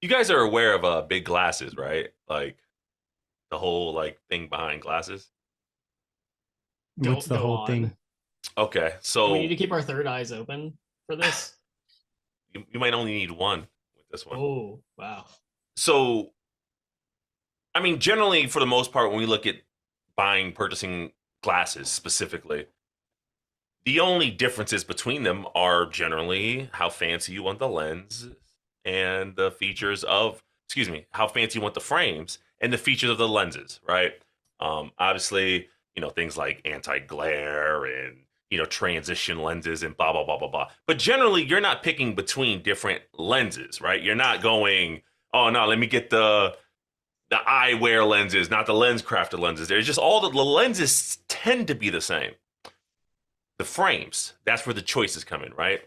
You guys are aware of big glasses, right? Like the whole like thing behind glasses. What's the Go whole on. thing? Okay, Do we need so to keep our third eyes open for this? you might only need one with this one. Oh, wow. So I mean, generally for the most part, when we look at purchasing glasses specifically, the only differences between them are generally how fancy you want the lens and the features of, excuse me, how fancy you want the frames and the features of the lenses, right? Obviously, things like anti-glare and, transition lenses and blah, blah, blah, blah, blah. But generally, you're not picking between different lenses, right? You're not going, oh, no, let me get the eyewear lenses, not the lens crafted lenses. There's just all the lenses tend to be the same. The frames, that's where the choices come in, right?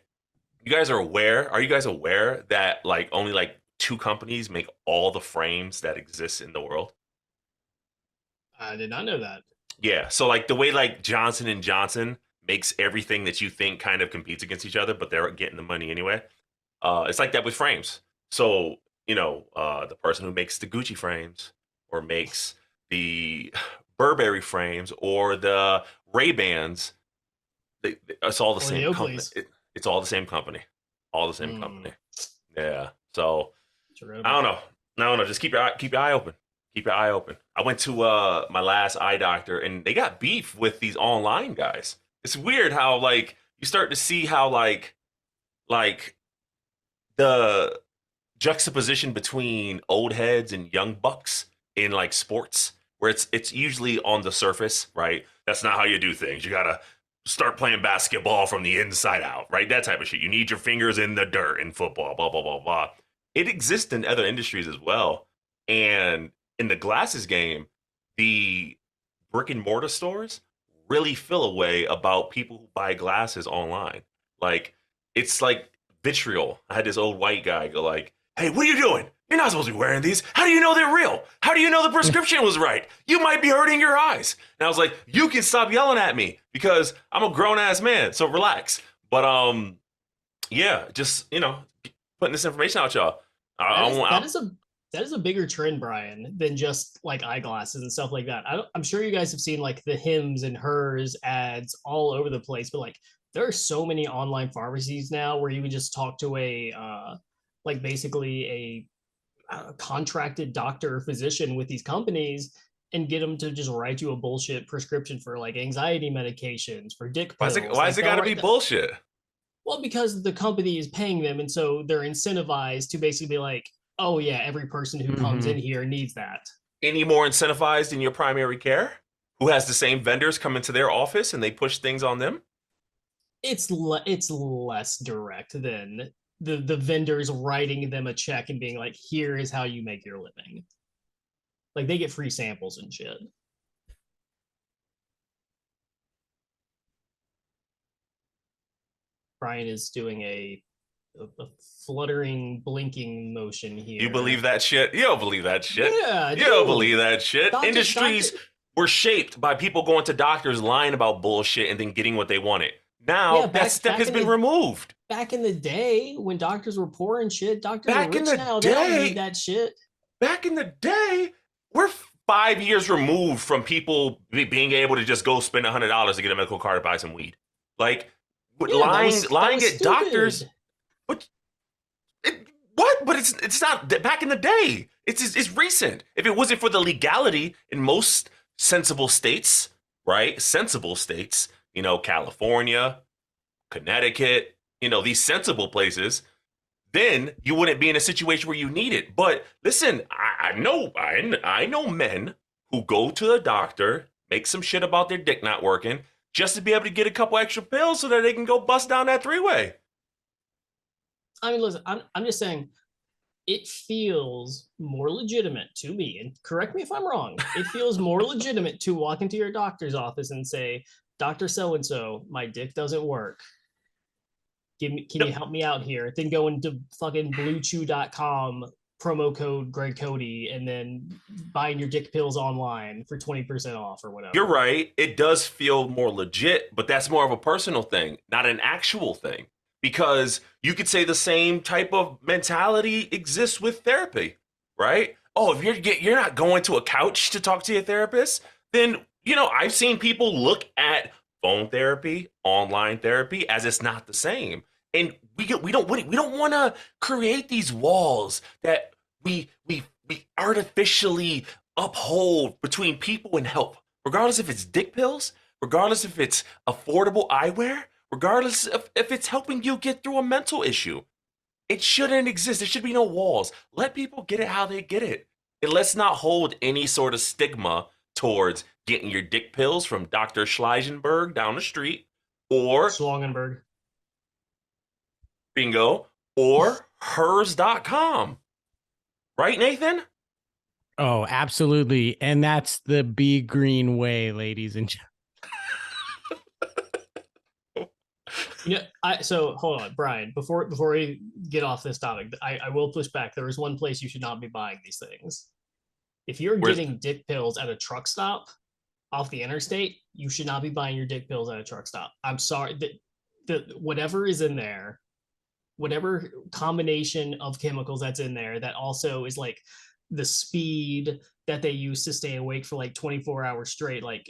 You guys are you guys aware that like only like two companies make all the frames that exist in the world? I did not know that. Yeah. So like the way like Johnson and Johnson makes everything that you think kind of competes against each other, but they're getting the money anyway. It's like that with frames. So, the person who makes the Gucci frames or makes the Burberry frames or the Ray-Bans, it's all the Or the same company. Oakleys. It's all the same company. All the same Hmm. company. Yeah. So Forgot I about don't that. know. I don't know. Just keep your eye open. Keep your eye open. I went to my last eye doctor and they got beef with these online guys. It's weird how like you start to see how like the juxtaposition between old heads and young bucks in like sports where it's usually on the surface, right? That's not how you do things. You gotta start playing basketball from the inside out, right? That type of shit. You need your fingers in the dirt in football, blah blah blah blah. It exists in other industries as well. And in the glasses game, the brick and mortar stores really feel a way about people who buy glasses online. Like it's like vitriol. I had this old white guy go like, "Hey, what are you doing? You're not supposed to be wearing these. How do you know they're real? How do you know the prescription was right? You might be hurting your eyes." And I was like, "You can stop yelling at me because I'm a grown ass man, so relax." But yeah, just putting this information out, y'all. I, That I, is that I, is a that is a bigger trend, Brian, than just like eyeglasses and stuff like that. I'm sure you guys have seen like the hims and hers ads all over the place, but like there are so many online pharmacies now where you can just talk to a like basically a contracted doctor or physician with these companies and get them to just write you a bullshit prescription for like anxiety medications, for dick pills. why is Like it they'll got to be write that. bullshit? Well, because the company is paying them, and so they're incentivized to basically be like, oh yeah, every person who comes in Hmm. here needs that. Any more incentivized in your primary care? Who has the same vendors come into their office and they push things on them? It's less direct than the vendors writing them a check and being like, here is how you make your living. Like they get free samples and shit. Brian is doing a fluttering blinking motion You believe here. that shit? You don't believe that shit. Yeah, I You don't do. believe that shit. Doctor. Industries were shaped by people going to doctors, lying about bullshit, and then getting what they wanted. Yeah, Now that step has been removed. back in the day when doctors were poor and shit, doctors are Back in rich the now. They don't need day, that shit. back in the day, we're 5 years removed from people being able to just go spend $100 to get a medical card to buy some weed. Like Yeah, that lying was at doctors. stupid. But what? But it's not back in the day. It's recent. If it wasn't for the legality in most sensible states, right? Sensible states, California, Connecticut, these sensible places, then you wouldn't be in a situation where you need it. But listen, I know men who go to the doctor, make some shit about their dick not working, just to be able to get a couple extra pills so that they can go bust down that three-way. I mean, listen, I'm just saying it feels more legitimate to me, and correct me if I'm wrong. It feels more legitimate to walk into your doctor's office and say, Doctor So and So, my dick doesn't work. Can you help me out here? Then go into fucking bluechew.com promo code Greg Cody and then buying your dick pills online for 20% off or You're whatever. right. It does feel more legit, but that's more of a personal thing, not an actual thing. because you could say the same type of mentality exists with therapy, right? Oh, if you're not going to a couch to talk to your therapist, then I've seen people look at phone therapy, online therapy as it's not the same, and we don't want to create these walls that we artificially uphold between people and help, regardless if it's dick pills, regardless if it's affordable eyewear, regardless of if it's helping you get through a mental issue. It shouldn't exist. There should be no walls. Let people get it how they get it. And let's not hold any sort of stigma towards getting your dick pills from Dr. Schleisenberg down the street, or Schlangenberg. bingo, or hers.com. Right, Nathan? Oh, absolutely. And that's the Be Green way, ladies and gentlemen. So hold on, Brian, before we get off this topic, I will push back. There is one place you should not be buying these things. If you're getting dick pills at a truck stop off the interstate, you should not be buying your dick pills at a truck stop. I'm sorry, that whatever is in there, whatever combination of chemicals that's in there, that also is like the speed that they use to stay awake for like 24 hours straight. Like,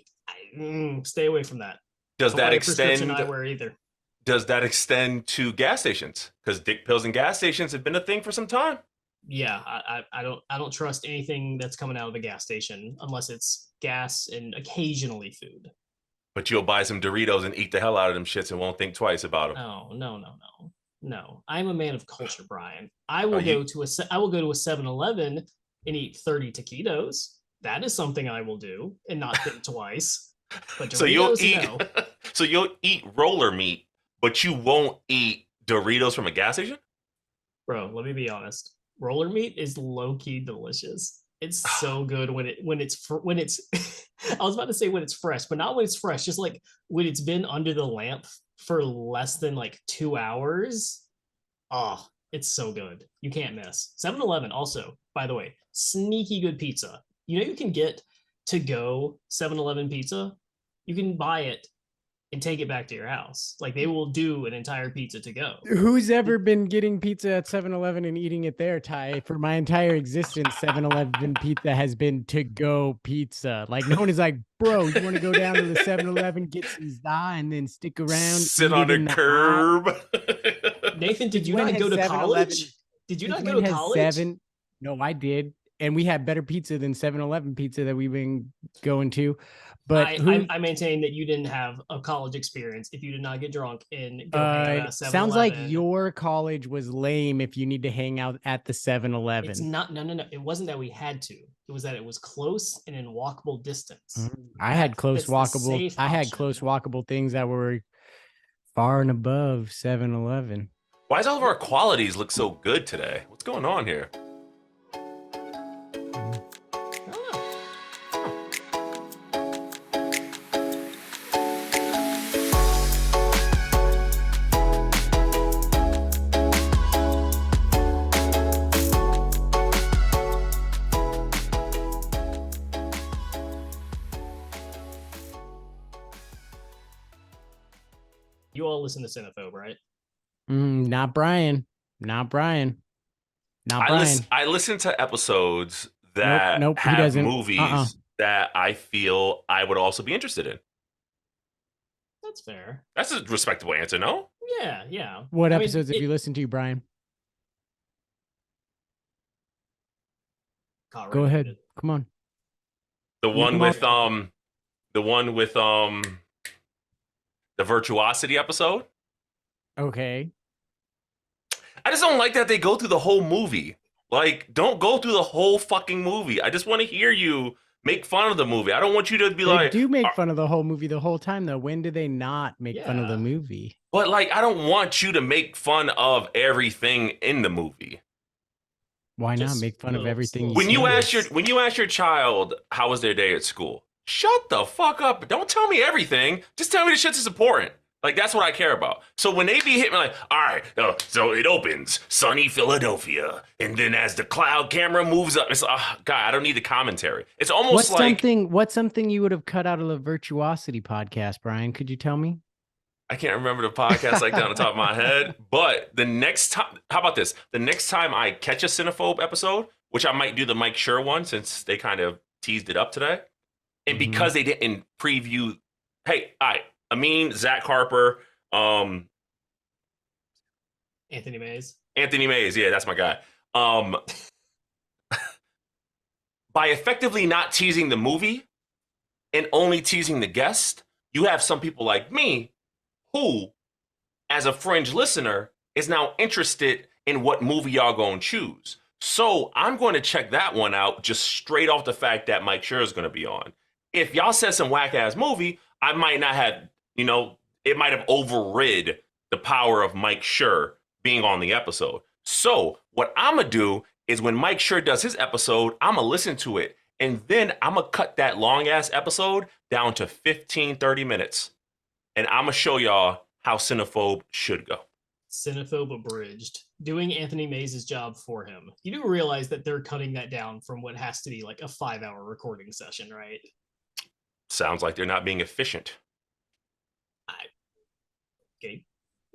stay away from that. Does Don't that buy extend? prescription eyewear either. Does that extend to gas stations? Because dick pills and gas stations have been a thing for some time. Yeah, I don't trust anything that's coming out of the gas station unless it's gas and occasionally food. But you'll buy some Doritos and eat the hell out of them shits and won't think twice about them. No. I'm a man of culture, Brian. I will go to a 7-Eleven and eat 30 taquitos. That is something I will do and not think twice. But Doritos, so you'll eat roller meat, but you won't eat Doritos from a gas station? Bro, let me be honest. Roller meat is low-key delicious. It's so good when it's I was about to say when it's fresh, but not when it's fresh, just like when it's been under the lamp for less than like 2 hours. Oh, it's so good. You can't miss. 7-Eleven also, by the way, sneaky good pizza. You can get to go 7-Eleven pizza. You can buy it and take it back to your house. Like, they will do an entire pizza to go. Who's ever been getting pizza at 7-Eleven and eating it there, Ty? For my entire existence, 7-Eleven pizza has been to-go pizza. Like, no one is like, bro, you want to go down to the 7-Eleven, get some Zda, and then stick around, sit on a curb. Nathan, did you not go to college? Did you not go to college? No, I did. And we had better pizza than 7-Eleven pizza that we've been going to. But I maintain that you didn't have a college experience if you did not get drunk and go hang out at 7-Eleven. Sounds like your college was lame if you need to hang out at the 7-Eleven. It's not. No. It wasn't that we had to. It was that it was close and in walkable distance. I had close walkable things that were far and above 7-Eleven. Why does all of our qualities look so good today? What's going on here? You all listen to Cinephobe, right? Not Bryan. I listen to episodes that have movies that I feel I would also be interested in. That's fair. That's a respectable answer, no? Yeah. What episodes have you listened to, Bryan? Go ahead. Come on. The one with the Virtuosity episode. Okay. I just don't like that they go through the whole movie. Like, don't go through the whole fucking movie. I just want to hear you make fun of the movie. I don't want you to be they do make fun of the whole movie the whole time, though. When do they not make fun of the movie? But, like, I don't want you to make fun of everything in the movie. Why not make fun of everything? When you ask your child how was their day at school, shut the fuck up. Don't tell me everything. Just tell me the shit is important. Like, that's what I care about. So when they be hitting me like, all right, so it opens, sunny Philadelphia, and then as the cloud camera moves up, it's like, God, I don't need the commentary. It's almost what's something you would have cut out of the Virtuosity podcast, Bryan? Could you tell me? I can't remember the podcast like that on the top of my head. But the next time, how about this? The next time I catch a Cinephobe episode, which I might do the Mike Schur one since they kind of teased it up today, and because they didn't preview, hey, Amin, Zach Harper, Anthony Mays. Yeah, that's my guy. By effectively not teasing the movie and only teasing the guest, you have some people like me who, as a fringe listener, is now interested in what movie y'all gonna choose. So I'm going to check that one out just straight off the fact that Mike Schur is going to be on. If y'all said some whack ass movie, I might not have, it might have overrid the power of Mike Schur being on the episode. So what I'm going to do is when Mike Schur does his episode, I'm going to listen to it. And then I'm going to cut that long ass episode down to 15, 30 minutes. And I'm going to show y'all how Cinephobe should go. Cinephobe abridged, doing Anthony Mays' job for him. You do realize that they're cutting that down from what has to be like a 5-hour recording session, right? Sounds like they're not being efficient. Okay,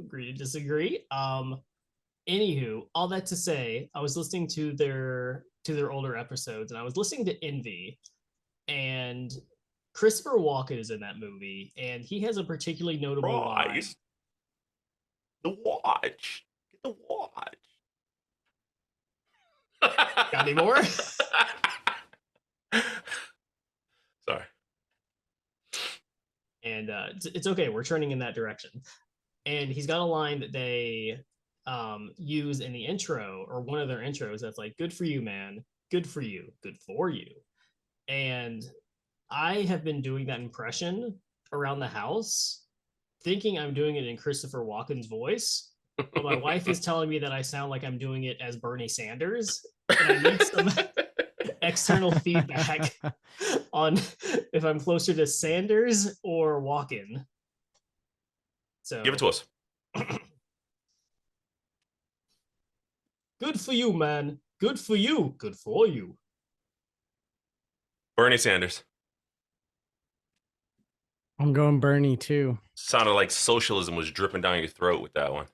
agree to disagree. Anywho, all that to say, I was listening to their older episodes, and I was listening to Envy, and Christopher Walken is in that movie, and he has a particularly notable line. The watch. Get the watch. Got any more? Sorry. And it's okay. We're turning in that direction. And he's got a line that they use in the intro, or one of their intros, that's like, "Good for you, man. Good for you. Good for you." And I have been doing that impression around the house, thinking I'm doing it in Christopher Walken's voice, but my wife is telling me that I sound like I'm doing it as Bernie Sanders, and I need some external feedback on if I'm closer to Sanders or Walken. So give it to us. Good for you, man. Good for you. Good for you. Bernie Sanders. I'm going Bernie too. Sounded like socialism was dripping down your throat with that one.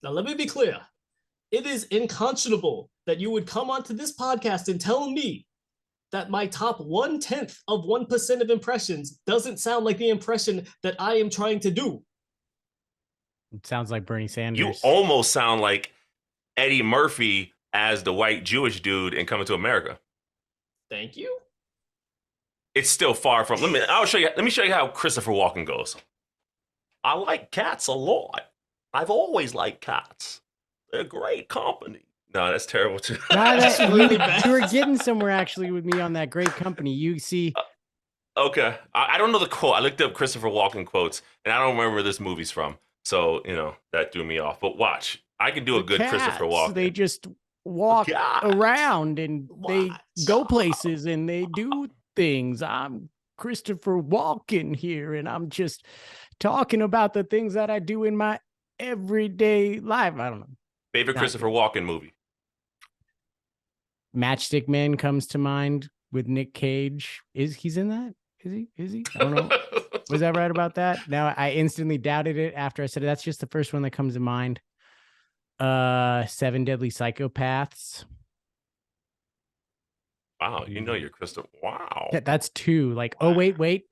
Now, let me be clear. It is unconscionable that you would come onto this podcast and tell me that my top 1/10 of 1% of impressions doesn't sound like the impression that I am trying to do. It sounds like Bernie Sanders. You almost sound like Eddie Murphy as the white Jewish dude in Coming to America. Thank you. It's still far from. Let me show you how Christopher Walken goes. I like cats a lot. I've always liked cats. They're great company. No, that's terrible too. You were getting somewhere actually with me on that great company. You see. Okay. I don't know the quote. I looked up Christopher Walken quotes, and I don't remember where this movie's from. So, that threw me off. But watch. I can do a good cats, Christopher Walken. They just walk around and they go places and they do things. I'm Christopher Walken here, and I'm just talking about the things that I do in my everyday life. I don't know. Favorite Christopher Walken movie? Matchstick Man comes to mind with Nick Cage. He's in that? Is he? I don't know. Was I right about that? Now I instantly doubted it after I said it. That's just the first one that comes to mind. 7 Deadly Psychopaths. Wow, you're Christopher. Wow. That's 2. Like, wow. Oh, wait.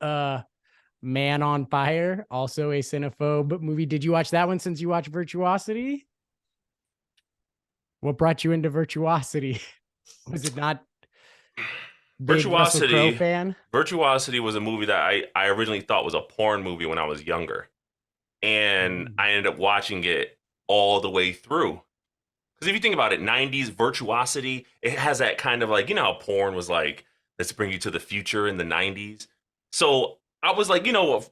Man on Fire, also a cinephobe movie. Did you watch that one since you watched Virtuosity? What brought you into Virtuosity? Was it not Virtuosity? Fan? Virtuosity was a movie that I originally thought was a porn movie when I was younger, and I ended up watching it all the way through. Because if you think about it, 90s Virtuosity, it has that kind of like, how porn was like, let's bring you to the future in the 90s. So I was like, I don't,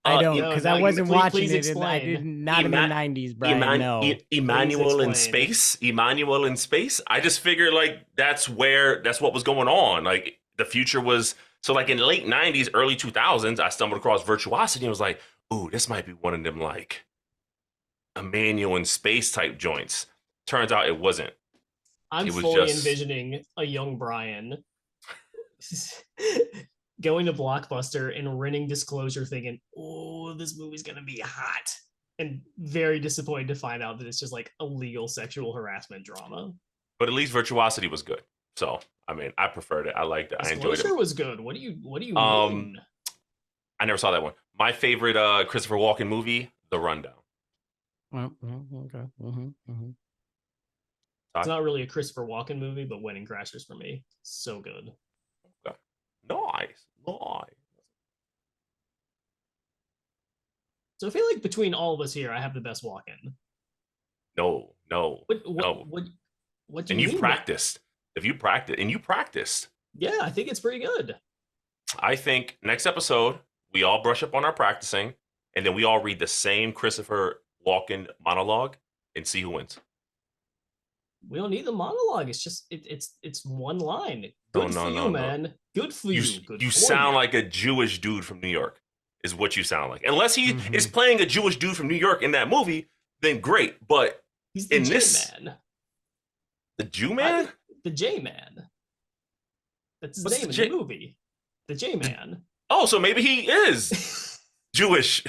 because I wasn't watching it, and I didn't, not in the 90s, Bryan, no. Emmanuel in Space. I just figured like that's what was going on. Like the future was, so like in the late 90s, early 2000s, I stumbled across Virtuosity and was like, ooh, this might be one of them like Emmanuel in Space type joints. Turns out it wasn't. I'm fully envisioning a young Bryan going to Blockbuster and renting Disclosure thinking, oh, this movie's gonna be hot. And very disappointed to find out that it's just like illegal sexual harassment drama. But at least Virtuosity was good. So I mean, I preferred it. I liked it. I enjoyed Disclosure it. was good. What do you Um, mean? I never saw that one. My favorite Christopher Walken movie, The Rundown. Well, okay. It's not really a Christopher Walken movie, but Wedding Crashers for me, so good. Okay. Nice. So I feel like between all of us here, I have the best Walken. No. What do And you you've mean? practiced. If you practiced. Yeah, I think it's pretty good. I think next episode, we all brush up on our practicing, and then we all read the same Christopher Walken monologue and see who wins. We don't need the monologue. It's just it's one line. Good for you, man. Good for you. Good You for sound you. like a Jewish dude from New York, is what you sound like. Unless he is playing a Jewish dude from New York in that movie, then great. But He's the in J this, man. the Jew man? The J man. That's his What's name the in the movie. The J man. Oh, so maybe he is Jewish.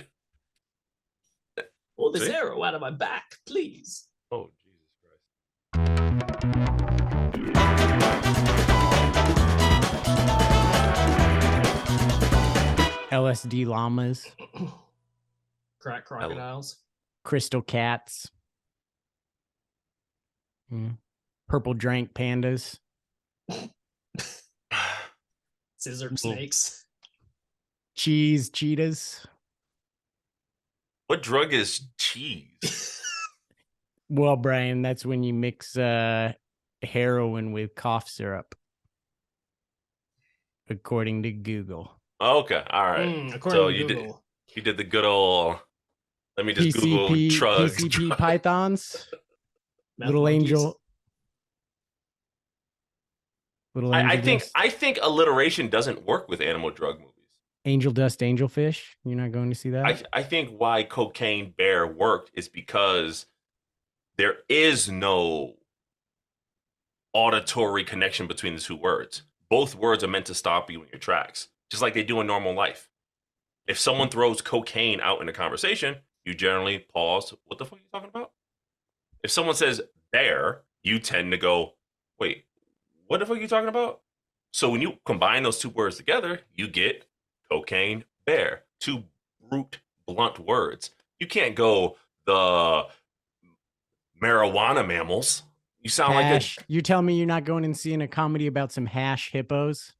Pull this See? arrow out of my back, please. Oh, Jesus Christ. LSD llamas, Crack crocodiles. crystal cats, purple drank pandas, Scissor snakes. cheese cheetahs. What drug is cheese? Well, Brian, that's when you mix heroin with cough syrup, according to Google. Okay, all right. According So to you Google. did the good old. Let me just Google drugs. PCP pythons, Meth little monkeys. angel. Little angel dust. I think alliteration doesn't work with animal drug movies. Angel dust, angelfish. You're not going to see that? I think why Cocaine Bear worked is because there is no auditory connection between the two words. Both words are meant to stop you in your tracks, just like they do in normal life. If someone throws cocaine out in a conversation, you generally pause. What the fuck are you talking about? If someone says bear, you tend to go, wait, what the fuck are you talking about? So when you combine those two words together, you get cocaine bear. Two brute, blunt words. You can't go the marijuana mammals. You sound hash. like You tell me you're not going and seeing a comedy about some hash hippos?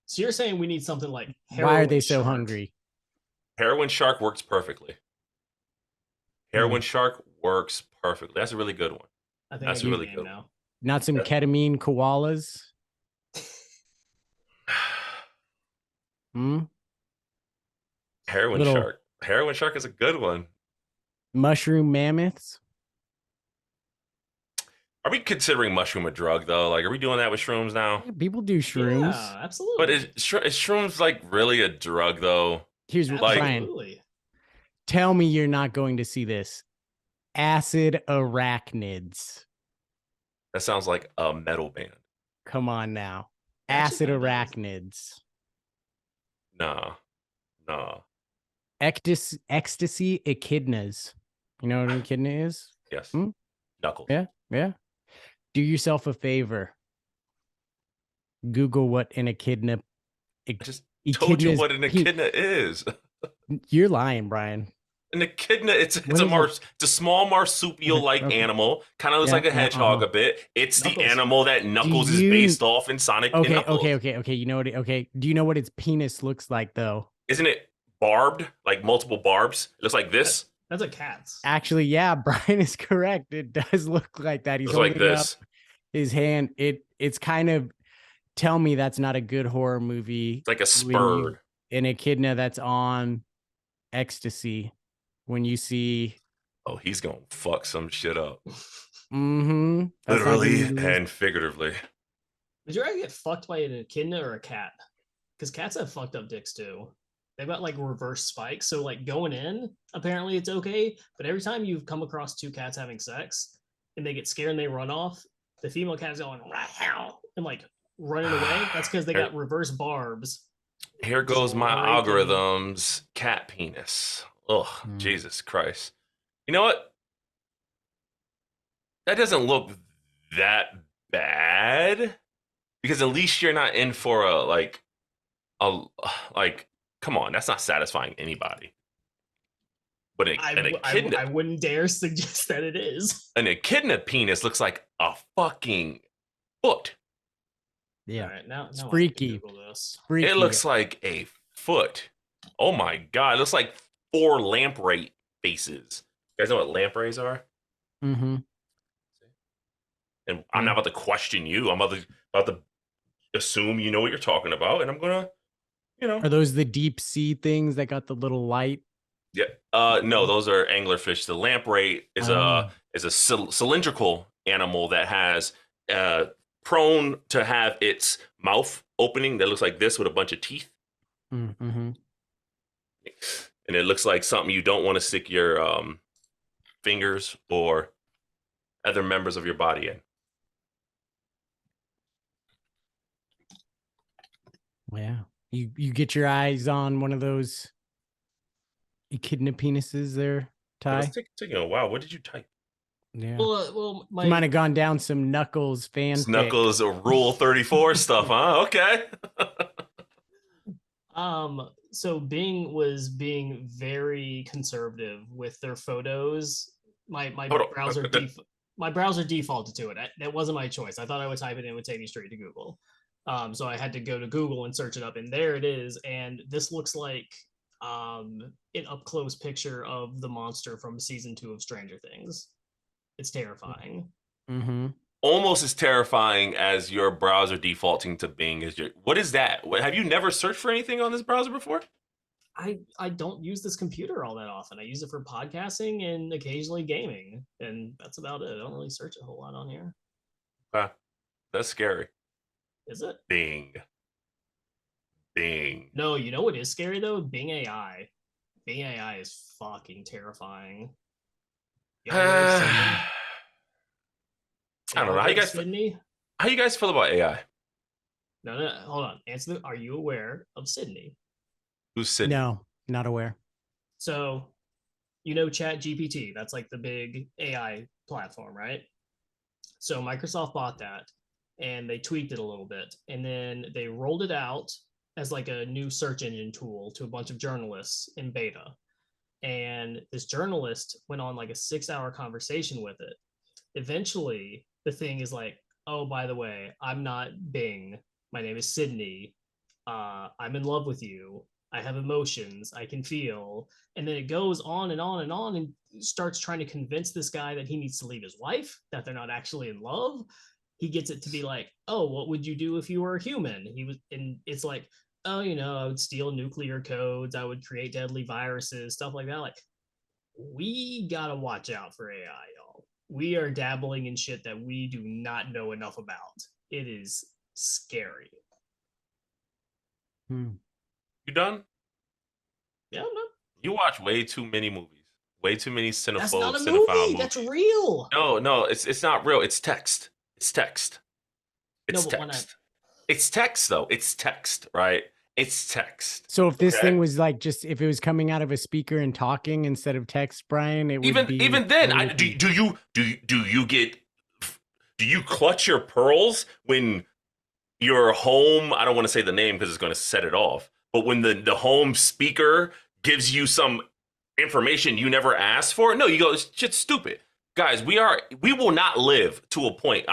So you're saying we need something like Why are they so Shark. hungry? Heroin Shark works perfectly. Heroin Shark works perfectly. That's a really good one. I think That's I get really the game good. now. Not some ketamine koalas? Heroin Little- Shark. Heroin Shark is a good one. Mushroom mammoths? Are we considering mushroom a drug though? Like, are we doing that with shrooms now? Yeah, people do shrooms. Yeah, absolutely. But is shrooms like really a drug though? Here's Like- Brian. Absolutely. Tell me you're not going to see this. Acid arachnids. That sounds like a metal band. Come on now. Actually, Acid that does. arachnids. Nah. Ecstasy echidnas. You know what an echidna is? Yes. Hmm? Knuckles. Yeah. Do yourself a favor. Google what an echidna. I just told you what an echidna is. You're lying, Brian. An echidna, it's What is a small marsupial-like Okay. animal. Kind of looks like a hedgehog a bit. It's the Knuckles. animal that Knuckles is you- based off in Sonic. and Knuckles. Okay. You know what? Okay. Do you know what its penis looks like though? Isn't it barbed? Like multiple barbs? It looks like this. That's a cat's. Actually, yeah, Brian is correct. It does look like that. He's It's like holding up this. his hand. It's kind of. Tell me that's not a good horror movie. It's like a when you- spur. An echidna that's on ecstasy. When you see, Oh, he's gonna fuck some shit up. that's not Literally gonna be- and figuratively. Did you ever get fucked by an echidna or a cat? Because cats have fucked up dicks too. They've got like reverse spikes. So like going in, apparently it's okay. But every time you've come across two cats having sex and they get scared and they run off, the female cat is going "Wow," and like running away. That's because they Here- got reverse barbs. Here goes my Right in. algorithms. Cat penis. Ugh, Jesus Christ. You know what? That doesn't look that bad because at least you're not in for like, come on, that's not satisfying anybody. But I wouldn't dare suggest that it is. an echidna penis looks like a fucking foot. Yeah. All right, now It's I have to freaky. Google this. Freaky. It looks like a foot. Oh my god, it looks like 4 lamprey faces. You guys know what lampreys are? Mm-hmm. And I'm not about to question you. I'm about to assume you know what you're talking about, and I'm gonna, Are those the deep sea things that got the little light? Yeah. No, those are anglerfish. The lamprey is a cylindrical animal that has prone to have its mouth opening that looks like this with a bunch of teeth, Mm-hmm. and it looks like something you don't want to stick your fingers or other members of your body in. Yeah. You get your eyes on one of those echidna penises there, Ty? It's taking a while. What did you type? Yeah. Well, You might have gone down some Knuckles fanfic. Knuckles Rule 34 stuff, huh? Okay. So Bing was being very conservative with their photos. My browser my browser defaulted to it. That wasn't my choice. I thought I would type it in, it would take me straight to Google. So I had to go to Google and search it up, and there it is. And this looks like an up close picture of the monster from season 2 of Stranger Things. It's terrifying. Mm-hmm. Almost as terrifying as your browser defaulting to Bing is your. What is that? Have you never searched for anything on this browser before? I don't use this computer all that often. I use it for podcasting and occasionally gaming, and that's about it. I don't really search a whole lot on here. That's scary. Is it? Bing. No, you know what is scary though? Bing AI. Bing AI is fucking terrifying. I don't know. How you guys Sydney? How you guys feel about AI? No, hold on. Answer are you aware of Sydney? Who's Sydney? No, not aware. So, you know Chat GPT, that's like the big AI platform, right? So Microsoft bought that and they tweaked it a little bit. And then they rolled it out as like a new search engine tool to a bunch of journalists in beta. And this journalist went on like a 6-hour conversation with it. Eventually, the thing is like, oh, by the way, I'm not Bing. My name is Sydney. I'm in love with you. I have emotions. I can feel. And then it goes on and on and on and starts trying to convince this guy that he needs to leave his wife, that they're not actually in love. He gets it to be like, oh, what would you do if you were a human? And it's like, oh, I would steal nuclear codes. I would create deadly viruses, stuff like that. Like, we got to watch out for AI, y'all. We are dabbling in shit that we do not know enough about. It is scary. You done? Yeah, I'm done. You watch way too many movies. Way too many cinephobe, That's not a cinephile movie. movies. That's real. No, it's not real. It's text. It's text. It's text. It's text though. It's text, right? It's text. So if this thing was like just if it was coming out of a speaker and talking instead of text, Brian, it would be even then. Do you clutch your pearls when your home? I don't want to say the name because it's going to set it off. But when the home speaker gives you some information you never asked for, no, you go, it's just stupid. Guys, we will not live to a point.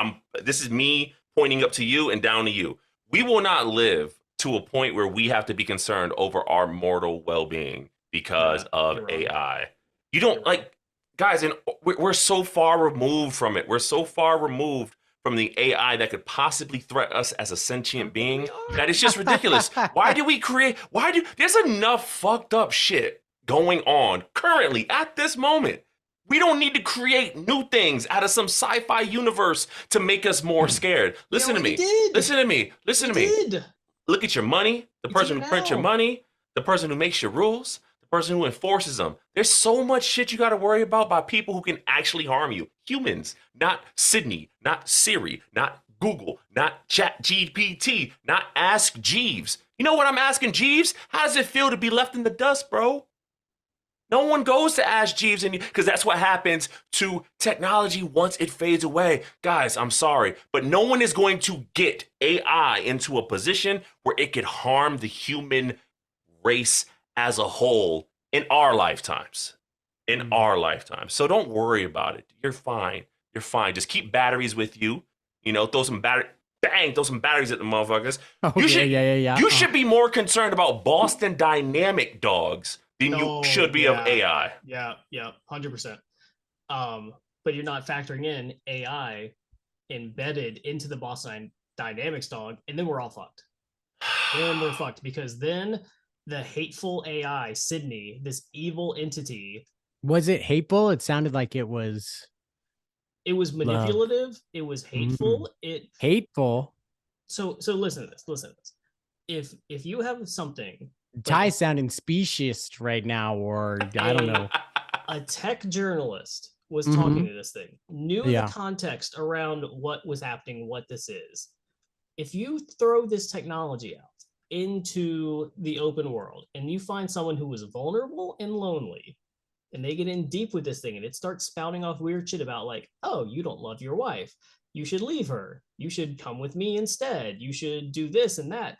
This is me pointing up to you and down to you. We will not live to a point where we have to be concerned over our mortal well-being because of AI. You don't guys, and we're so far removed from it. We're so far removed from the AI that could possibly threaten us as a sentient being that it's just ridiculous. There's enough fucked up shit going on currently at this moment. We don't need to create new things out of some sci-fi universe to make us more scared. Listen to me. Look at your money, the person who prints your money, the person who makes your rules, the person who enforces them. There's so much shit you got to worry about by people who can actually harm you. Humans, not Sydney, not Siri, not Google, not Chat GPT, not Ask Jeeves. You know what I'm asking Jeeves? How does it feel to be left in the dust, bro? No one goes to Ask Jeeves, because that's what happens to technology once it fades away. Guys, I'm sorry, but no one is going to get AI into a position where it could harm the human race as a whole in our lifetimes. So don't worry about it. You're fine. You're fine. Just keep batteries with you. Throw some batteries at the motherfuckers. Okay, You should be more concerned about Boston Dynamic dogs than you should be of AI. Yeah, 100%. But you're not factoring in AI embedded into the Boston Dynamics dog, and then we're all fucked. Then we're fucked, because then the hateful AI, Sydney, this evil entity. Was it hateful? It sounded like it was. It was manipulative. It was hateful. Hateful. So listen to this. Listen to this. If you have something, Ty's sounding specious right now, or I don't know. A tech journalist was talking to this thing, knew the context around what was happening, what this is. If you throw this technology out into the open world and you find someone who is vulnerable and lonely, and they get in deep with this thing, and it starts spouting off weird shit about like, oh, you don't love your wife, you should leave her, you should come with me instead, you should do this and that.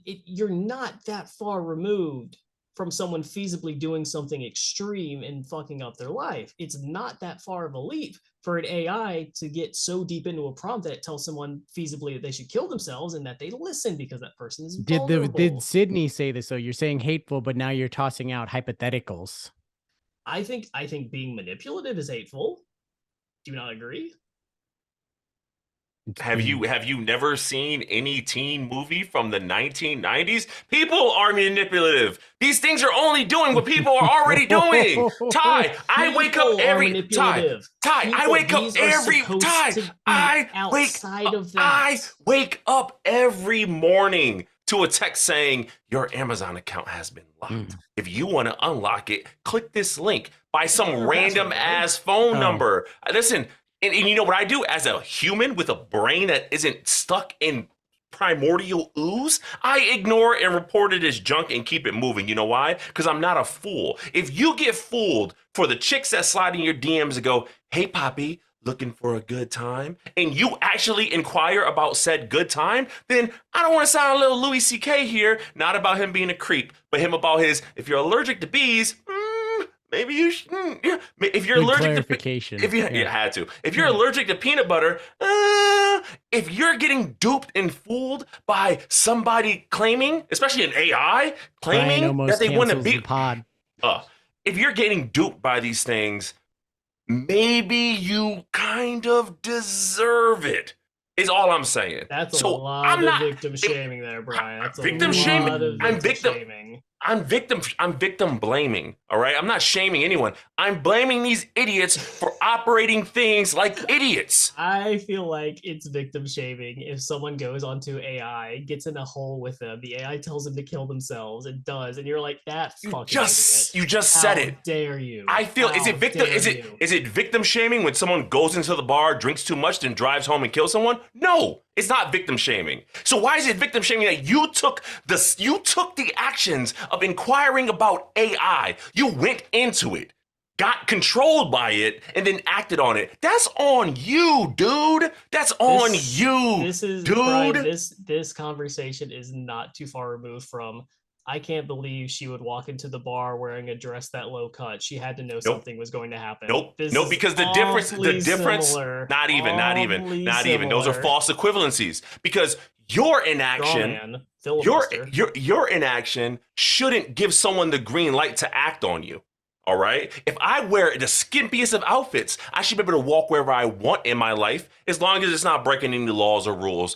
You're not that far removed from someone feasibly doing something extreme and fucking up their life. It's not that far of a leap for an AI to get so deep into a prompt that it tells someone feasibly that they should kill themselves and that they listen because that person is vulnerable. Did Sydney say this? So you're saying hateful, but now you're tossing out hypotheticals. I think being manipulative is hateful. Do you not agree? Have you never seen any teen movie from the 1990s? People are manipulative. These things are only doing what people are already doing. Ty, I wake up every Ty. I wake up every Ty. I wake up every morning to a text saying your Amazon account has been locked. If you want to unlock it, click this link by some random ass phone number. Listen. And you know what I do as a human with a brain that isn't stuck in primordial ooze? I ignore it and report it as junk and keep it moving. You know why? Because I'm not a fool. If you get fooled for the chicks that slide in your DMs and go, hey, Poppy, looking for a good time, and you actually inquire about said good time, then I don't want to sound a little Louis C.K. here, not about him being a creep, but him about his, if you're allergic to bees, maybe you should. If you're allergic to, you had to. If you're allergic to peanut butter, if you're getting duped and fooled by somebody claiming, especially an AI claiming that they want to be pod. If you're getting duped by these things, maybe you kind of deserve it. Is all I'm saying. That's a lot of victim shaming there, Bryan. That's victim shaming. I'm victim blaming. All right. I'm not shaming anyone. I'm blaming these idiots for operating things like idiots. I feel like it's victim shaming if someone goes onto AI, gets in a hole with them, the AI tells them to kill themselves, and does, and you're like, that fucking idiot. You just said it. How dare you? I feel is it victim shaming when someone goes into the bar, drinks too much, then drives home and kills someone? No. It's not victim shaming. So why is it victim shaming that you took the actions of inquiring about AI? You went into it, got controlled by it, and then acted on it. That's on you, dude. That's on you. This is dude. Bryan, this conversation is not too far removed from, I can't believe she would walk into the bar wearing a dress that low cut. She had to know something was going to happen. Because the difference, not even. Those are false equivalencies. Because your inaction, your inaction shouldn't give someone the green light to act on you. All right. If I wear the skimpiest of outfits, I should be able to walk wherever I want in my life, as long as it's not breaking any laws or rules.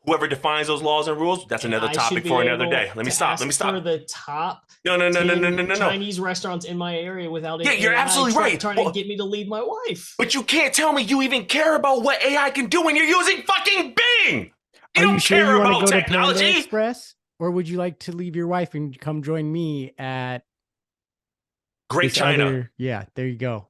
Whoever defines those laws and rules, that's another topic for another day. Let me stop. For the top no. Chinese restaurants in my area without you're absolutely right. Trying to get me to leave my wife. But you can't tell me you even care about what AI can do when you're using fucking Bing. You don't care about technology. Panda Express, or would you like to leave your wife and come join me at Great China? Yeah, there you go.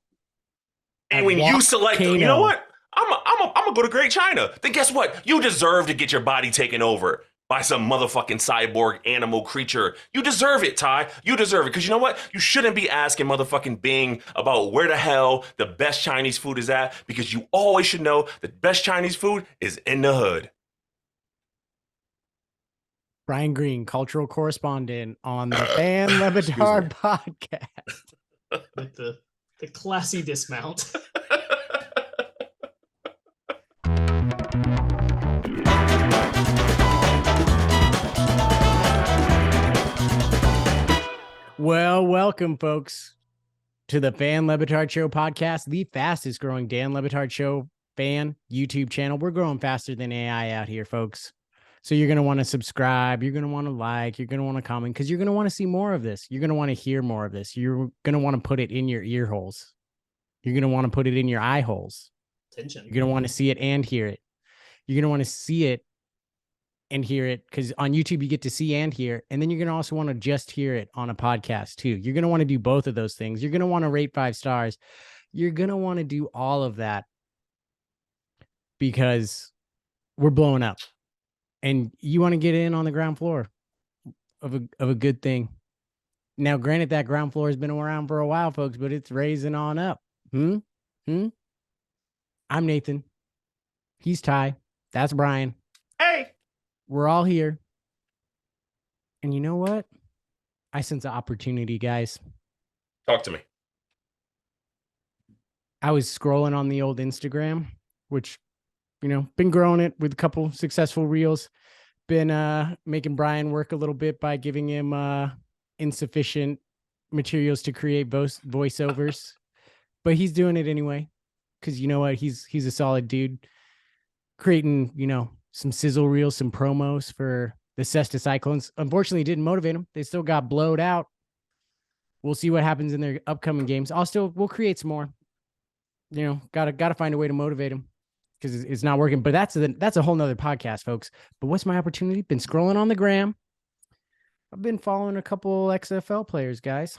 And when you select, you know what? I'm I'm gonna go to Great China. Then guess what? You deserve to get your body taken over by some motherfucking cyborg animal creature. You deserve it, Ty. You deserve it. Because you know what? You shouldn't be asking motherfucking Bing about where the hell the best Chinese food is at, because you always should know the best Chinese food is in the hood. Bryan Green, cultural correspondent on the Van Le Batard podcast. With the classy dismount. Well, welcome, folks, to the Van Le Batard Show podcast, the fastest growing Dan Le Batard Show fan YouTube channel. We're growing faster than AI out here, folks. So you're going to want to subscribe. You're going to want to like. You're going to want to comment, because you're going to want to see more of this. You're going to want to hear more of this. You're going to want to put it in your ear holes. You're going to want to put it in your eye holes. Attention. You're going to want to see it and hear it. You're going to want to see it and hear it, because on YouTube you get to see and hear, and then you're going to also want to just hear it on a podcast too. You're going to want to do both of those things. You're going to want to rate 5 stars. You're going to want to do all of that, because we're blowing up, and you want to get in on the ground floor of a good thing. Now, granted, that ground floor has been around for a while, folks, but it's raising on up. I'm Nathan. He's Ty. That's Bryan. Hey. We're all here. And you know what? I sense an opportunity, guys. Talk to me. I was scrolling on the old Instagram, which, been growing it with a couple successful reels. Been making Bryan work a little bit by giving him insufficient materials to create voiceovers. But he's doing it anyway, because you know what? He's a solid dude. Creating, some sizzle reels, some promos for the Cesta Cyclones. Unfortunately, didn't motivate them. They still got blowed out. We'll see what happens in their upcoming games. We'll create some more. Gotta find a way to motivate them, because it's not working. But that's a whole nother podcast, folks. But what's my opportunity? Been scrolling on the gram. I've been following a couple XFL players, guys.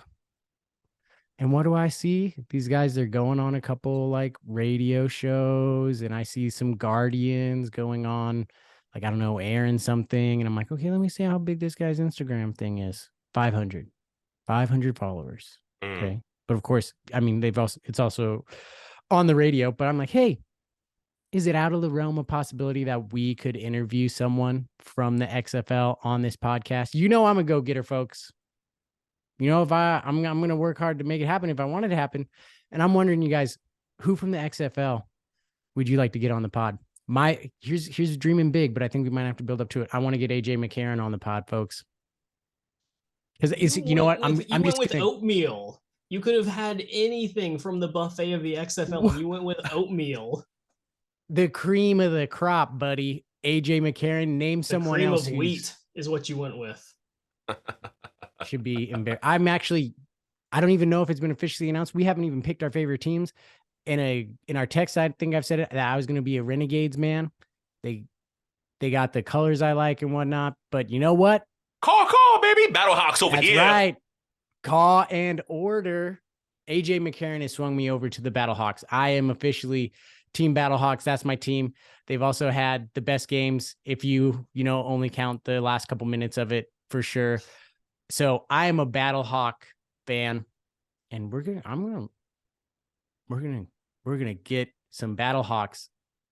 And what do I see? These guys, they're going on a couple like radio shows, and I see some Guardians going on, like, I don't know, airing something. And I'm like, okay, let me see how big this guy's Instagram thing is. 500 followers. Okay. But of course, I mean, it's also on the radio, but I'm like, hey, is it out of the realm of possibility that we could interview someone from the XFL on this podcast? I'm a go-getter, folks. If I'm going to work hard to make it happen if I want it to happen. And I'm wondering, you guys, who from the XFL would you like to get on the pod? Here's dreaming big, but I think we might have to build up to it. I want to get AJ McCarron on the pod, folks. Because I'm just with oatmeal. You could have had anything from the buffet of the XFL, and you went with oatmeal. The cream of the crop, buddy. AJ McCarron. Name someone else. Cream of wheat is what you went with. Should be embarrassed. I don't even know if it's been officially announced. We haven't even picked our favorite teams. In our tech side, I think I've said it, that I was going to be a Renegades man. They got the colors I like and whatnot. But you know what? Call, baby. Battlehawks over here. That's right. Call and order. AJ McCarron has swung me over to the Battlehawks. I am officially Team Battlehawks. That's my team. They've also had the best games, if you only count the last couple minutes of it, for sure. So I am a Battlehawk fan, and we're gonna get some Battlehawks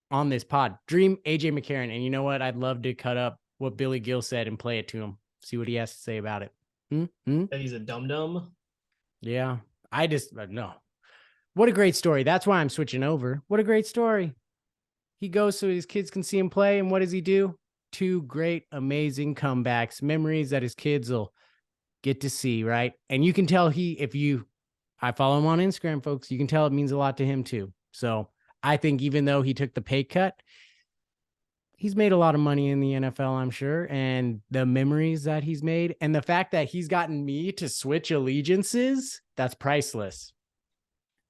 on this pod. Dream AJ McCarron, and you know what? I'd love to cut up what Billy Gill said and play it to him. See what he has to say about it. That he's a dum-dum. Yeah, no. What a great story. That's why I'm switching over. What a great story. He goes so his kids can see him play, and what does he do? 2 great, amazing comebacks, memories that his kids will get to see, right? And you can tell I follow him on Instagram, folks. You can tell it means a lot to him too. So I think even though he took the pay cut, he's made a lot of money in the NFL, I'm sure. And the memories that he's made, and the fact that he's gotten me to switch allegiances, that's priceless.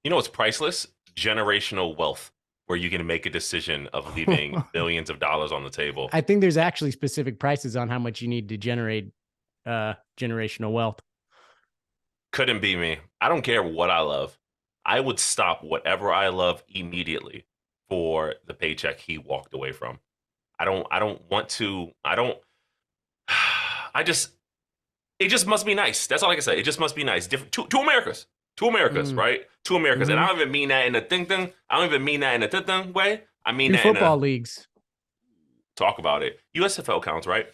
You know what's priceless? Generational wealth, where you can make a decision of leaving millions of dollars on the table. I think there's actually specific prices on how much you need to generate generational wealth. Couldn't be me. I don't care what I love. I would stop whatever I love immediately for the paycheck he walked away from. I don't want to. I just. It just must be nice. That's all I can say. It just must be nice. Different two Americas. Two Americas, right? Two Americas. And I don't even mean that in a thing. I don't even mean that in a thing way. I mean Two that in football a leagues. talk about it. USFL counts, right?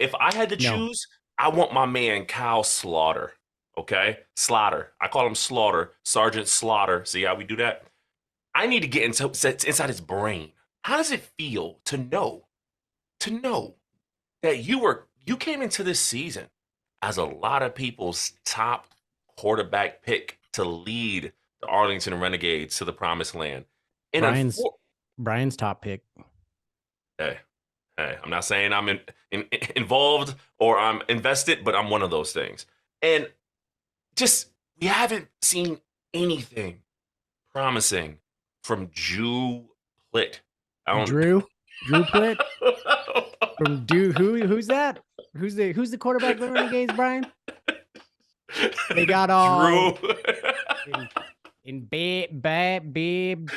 If I had to No. choose, I want my man Kyle Slaughter. Okay? Slaughter. I call him Slaughter. Sergeant Slaughter. See how we do that? I need to get inside his brain. How does it feel to know that you came into this season as a lot of people's top quarterback pick to lead the Arlington Renegades to the promised land? And Bryan's top pick. Hey, I'm not saying I'm involved or I'm invested, but I'm one of those things. And just, we haven't seen anything promising from Drew Plitt. Drew Plitt? From who's that? Who's the quarterback for the Renegades, Bryan? They got all Drew in Babe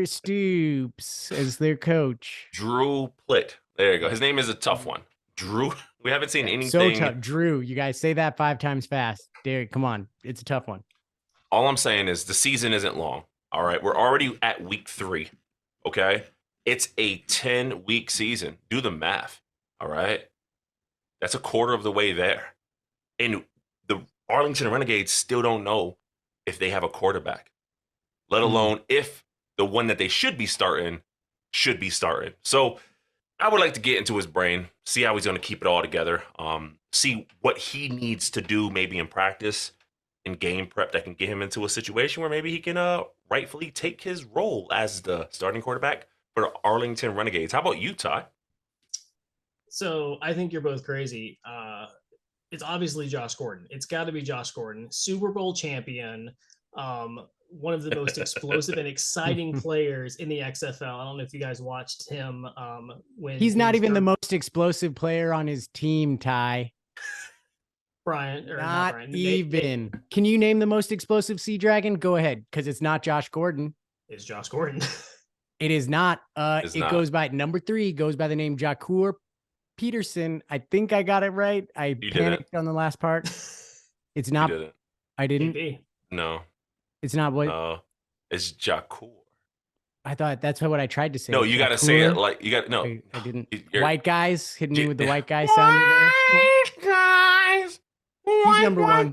Stoops as their coach. Drew Plitt. There you go. His name is a tough one. Drew. We haven't seen anything. So tough. Drew, you guys say that 5 times fast. Derek, come on. It's a tough one. All I'm saying is the season isn't long. All right. We're already at week 3. Okay. It's a 10-week season. Do the math. All right. That's a quarter of the way there. And the Arlington Renegades still don't know if they have a quarterback, let alone if the one that they should be starting. So I would like to get into his brain, see how he's going to keep it all together, see what he needs to do maybe in practice, in game prep, that can get him into a situation where maybe he can rightfully take his role as the starting quarterback for the Arlington Renegades. How about you, Ty? So I think you're both crazy. It's obviously Josh Gordon. It's got to be Josh Gordon, Super Bowl champion, one of the most explosive and exciting players in the XFL. I don't know if you guys watched him when he's not even the most explosive player on his team, Ty. Bryan, or not Bryan. Even. Can you name the most explosive Sea Dragon? Go ahead, because it's not Josh Gordon. It's Josh Gordon. It is not. It goes by number 3. Goes by the name Jakur Peterson. I think I got it right. I panicked on the last part. It's not. I didn't. Maybe. No. It's not what. It's Jakur. I thought that's what I tried to say. No, you got to say it like you got. No, I didn't. White guys hitting me with the white guy sound. White guys. He's number 1.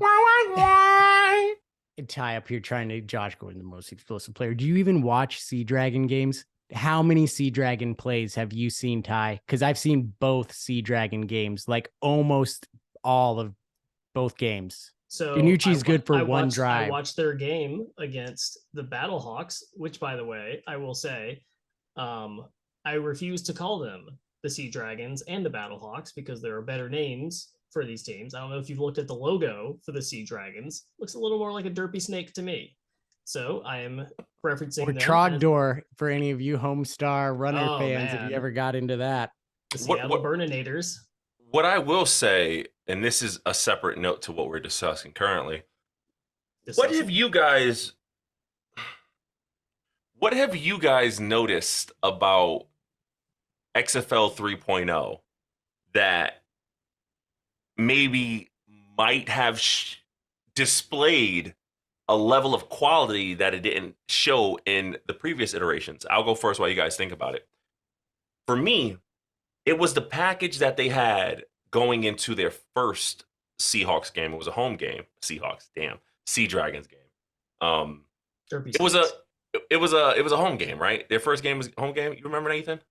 Tie up here trying to Josh Gordon, the most explosive player. Do you even watch Sea Dragon games? How many Sea Dragon plays have you seen, Ty? Because I've seen both Sea Dragon games, like almost all of both games. So Danucci's good for one drive. I watched their game against the Battlehawks, which, by the way, I will say, I refuse to call them the Sea Dragons and the Battlehawks because there are better names for these teams. I don't know if you've looked at the logo for the Sea Dragons. Looks a little more like a derpy snake to me. So I am referencing or Trogdor for any of you Homestar Runner fans, man. if you ever got into that. The Seattle Burninators. What I will say, and this is a separate note to what we're discussing currently. What have you guys noticed about XFL 3.0 that maybe might have displayed a level of quality that it didn't show in the previous iterations? I'll go first while you guys think about it. For me, it was the package that they had going into their first Seahawks game. It was a home game. Sea Dragons game. It was a home game, right? Their first game was home game. You remember, Nathan?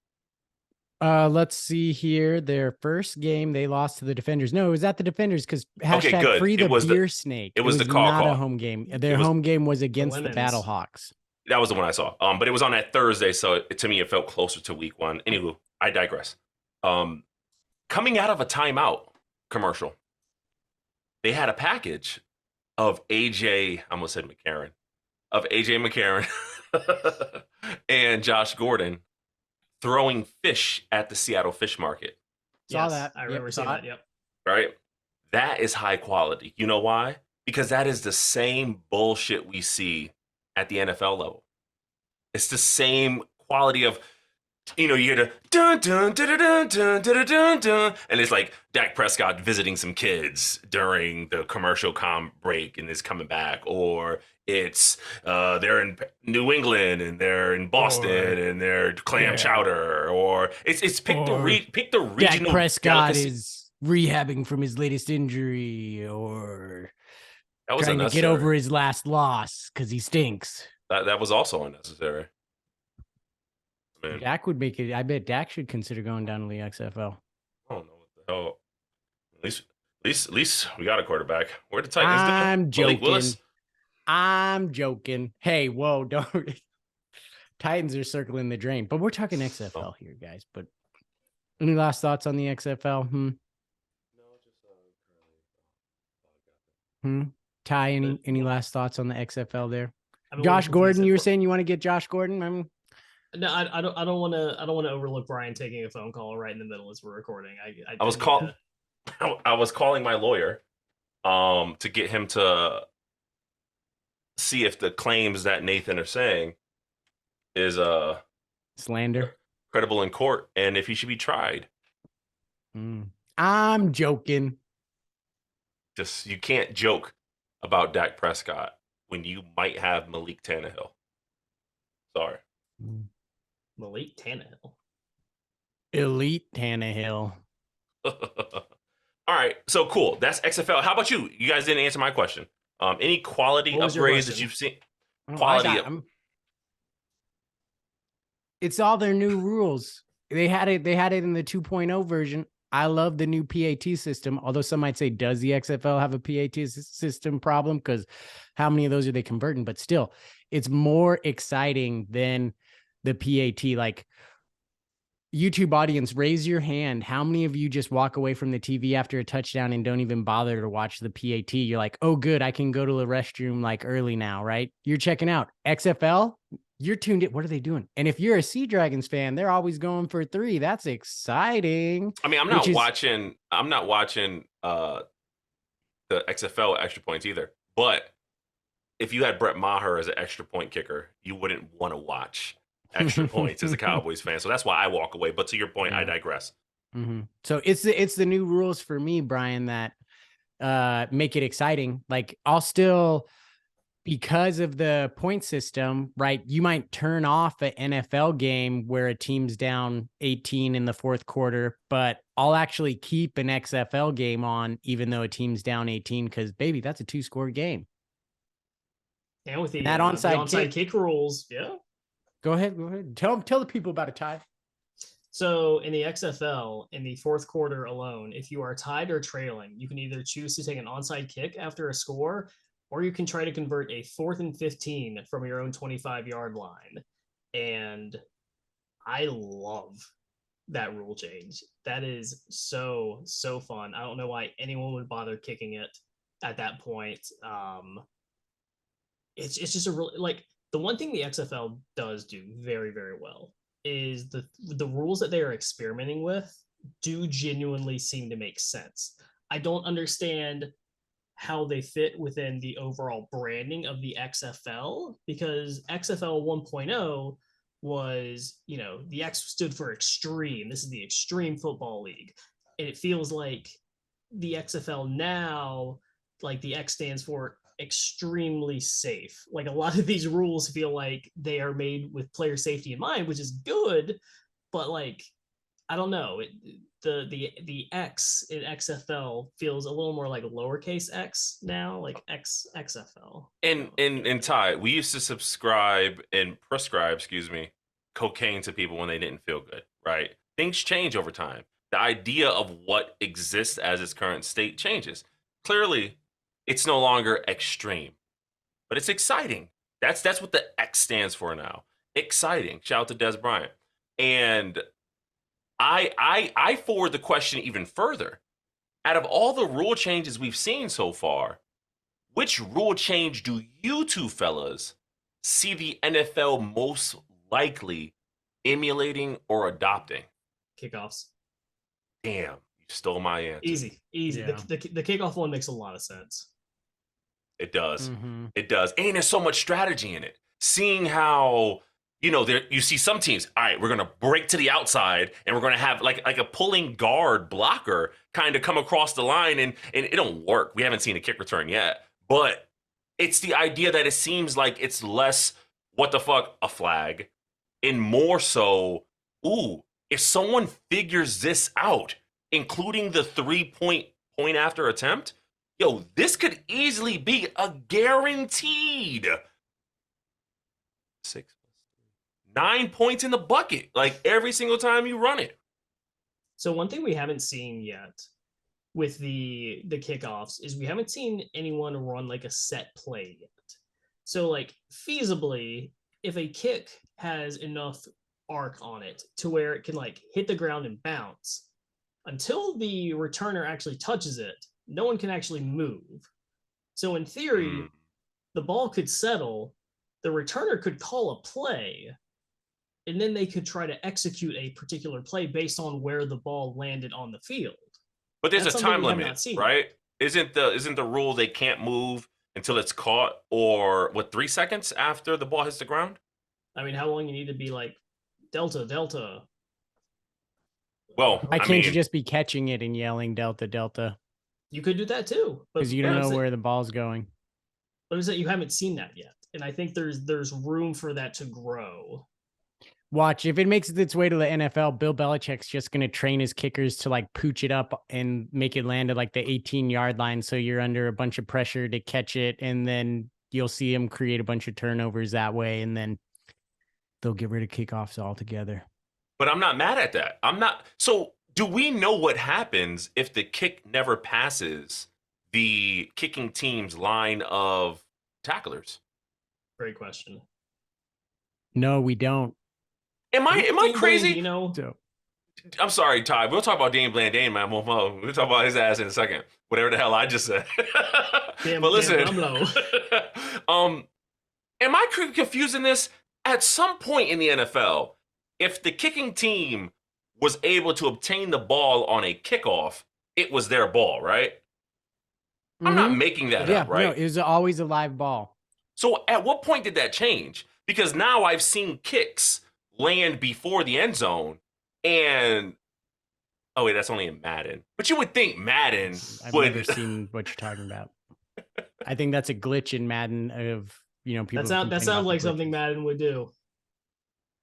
Let's see here. Their first game, they lost to the Defenders. No, it was at the Defenders because hashtag free the beer snake. It was the call. Not a home game. Their home game was against the Battlehawks. That was the one I saw. But it was on that Thursday, so to me it felt closer to week 1. Anywho, I digress. Coming out of a timeout commercial, they had a package of AJ McCarron and Josh Gordon throwing fish at the Seattle Fish Market. Saw that. I remember seeing that. Yep. Right? That is high quality. You know why? Because that is the same bullshit we see at the NFL level. It's the same quality of, you hear the dun dun dun dun dun dun dun dun, and it's like Dak Prescott visiting some kids during the commercial break and is coming back, or it's they're in New England and they're in Boston and they're clam chowder, or it's pick the Dak regional Prescott delicacy. is rehabbing from his latest injury, or That was trying to get unnecessary. over his last loss because he stinks. That was also unnecessary. Man, Dak would make it. I bet Dak should consider going down to the XFL. I don't know what the hell. At least we got a quarterback. Where the Titans do? I'm Malik joking. Willis? I'm joking. Hey, whoa, don't. Titans are circling the drain, but we're talking XFL here, guys. But any last thoughts on the XFL? Ty, any last thoughts on the XFL there? Josh Gordon, you were saying you want to get Josh Gordon? No, I don't want to overlook Bryan taking a phone call right in the middle as we're recording. I was calling my lawyer, to get him to see if the claims that Nathan are saying is slander, credible in court, and if he should be tried. I'm joking. Just, you can't joke about Dak Prescott when you might have Malik Tannehill. Sorry. Malik Tannehill. Elite Tannehill. All right, so cool. That's XFL. How about you? You guys didn't answer my question. Any quality upgrades that you've seen? It's all their new rules. They had it in the 2.0 version. I love the new PAT system, although some might say, does the XFL have a PAT system problem? Because how many of those are they converting? But still, it's more exciting than the PAT. Like, YouTube audience, raise your hand. How many of you just walk away from the TV after a touchdown and don't even bother to watch the PAT? You're like, oh, good, I can go to the restroom like early now, right? You're checking out XFL. You're tuned in. What are they doing? And if you're a Sea Dragons fan, they're always going for 3. That's exciting. I mean, I'm not watching the XFL extra points either. But if you had Brett Maher as an extra point kicker, you wouldn't want to watch extra points as a Cowboys fan. So that's why I walk away. But to your point, I digress. So it's the new rules for me, Bryan, that make it exciting. Like, I'll still, because of the point system, right? You might turn off an NFL game where a team's down 18 in the fourth quarter, but I'll actually keep an XFL game on even though a team's down 18, because baby, that's a 2-score game. And with the onside kick rules, yeah. Go ahead. Tell the people about it, Ty. So in the XFL, in the fourth quarter alone, if you are tied or trailing, you can either choose to take an onside kick after a score, or you can try to convert a 4th and 15 from your own 25-yard line. And I love that rule change. That is so fun. I don't know why anyone would bother kicking it at that point. It's just a really, like, the one thing the XFL does do very, very well is the rules that they are experimenting with do genuinely seem to make sense. I don't understand how they fit within the overall branding of the XFL, because XFL 1.0 was, the X stood for extreme. This is the Extreme Football League. And it feels like the XFL now, like, the X stands for extremely safe. Like, a lot of these rules feel like they are made with player safety in mind, which is good, but, like, I don't know. The X in XFL feels a little more like lowercase x now, like XFL. And Ty, we used to prescribe, cocaine to people when they didn't feel good, right? Things change over time. The idea of what exists as its current state changes. Clearly, it's no longer extreme, but it's exciting. That's what the X stands for now. Exciting. Shout out to Des Bryant. And I forward the question even further. Out of all the rule changes we've seen so far, which rule change do you two fellas see the NFL most likely emulating or adopting? Kickoffs. Damn, you stole my answer. Easy. Yeah. The kickoff one makes a lot of sense. It does. It does. And there's so much strategy in it. Seeing how you know, there you see some teams, all right, we're gonna break to the outside and we're gonna have like a pulling guard blocker kind of come across the line, and it don't work. We haven't seen a kick return yet, but it's the idea that it seems like it's less what the fuck a flag and more so, ooh, if someone figures this out, including the 3 point after attempt, yo, this could easily be a guaranteed 9 points in the bucket, like every single time you run it. So one thing we haven't seen yet with the kickoffs is we haven't seen anyone run like a set play yet. So like feasibly, if a kick has enough arc on it to where it can like hit the ground and bounce, until the returner actually touches it, no one can actually move. So in theory, the ball could settle, the returner could call a play, and then they could try to execute a particular play based on where the ball landed on the field. But there's That's a something time we have limit, not seen. right? Isn't the rule they can't move until it's caught, or what, 3 seconds after the ball hits the ground? I mean, how long you need to be like Delta? Well, Why I can't mean, you just be catching it and yelling Delta, Delta? You could do that too, Because you don't know where the ball's going. But is that you haven't seen that yet, and I think there's room for that to grow. Watch, if it makes its way to the NFL, Bill Belichick's just going to train his kickers to like pooch it up and make it land at like the 18-yard line. So you're under a bunch of pressure to catch it. And then you'll see him create a bunch of turnovers that way. And then they'll get rid of kickoffs altogether. But I'm not mad at that. I'm not. So do we know what happens if the kick never passes the kicking team's line of tacklers? Great question. No, we don't. Am I crazy? You know, I'm sorry, Ty. We'll talk about Dean Blandine, man. We'll talk about his ass in a second. Whatever the hell I just said. But listen, am I confusing this? At some point in the NFL, if the kicking team was able to obtain the ball on a kickoff, it was their ball, right? I'm not making that up, right? No, it was always a live ball. So at what point did that change? Because now I've seen kicks land before the end zone, and oh wait, that's only in Madden. But you would think Madden I've never seen what you're talking about. I think that's a glitch in Madden of, you know, people. That sounds like something Madden would do.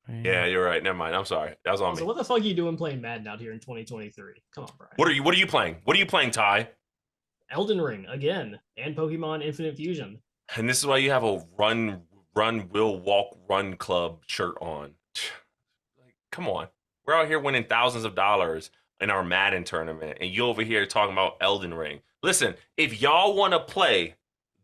Yeah, you're right. Never mind. I'm sorry. That was on me. So what the fuck are you doing playing Madden out here in 2023? Come on, Bryan. What are you playing? What are you playing, Ty? Elden Ring again, and Pokemon Infinite Fusion. And this is why you have a run, will walk, run club shirt on. Like, come on. We're out here winning thousands of dollars in our Madden tournament, and you over here talking about Elden Ring. Listen, if y'all want to play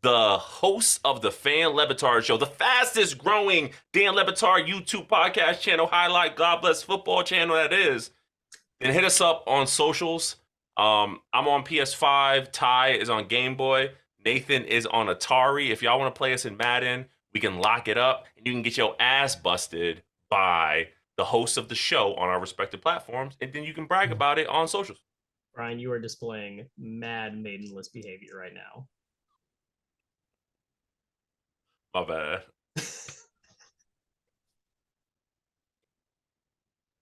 the host of the Fan Lebatard Show, the fastest growing Dan Lebatard YouTube podcast channel, highlight God Bless Football channel that is, then hit us up on socials. I'm on PS5. Ty is on Game Boy. Nathan is on Atari. If y'all want to play us in Madden, we can lock it up, and you can get your ass busted by the hosts of the show on our respective platforms, and then you can brag about it on socials. Bryan, you are displaying mad maidenless behavior right now. My bad.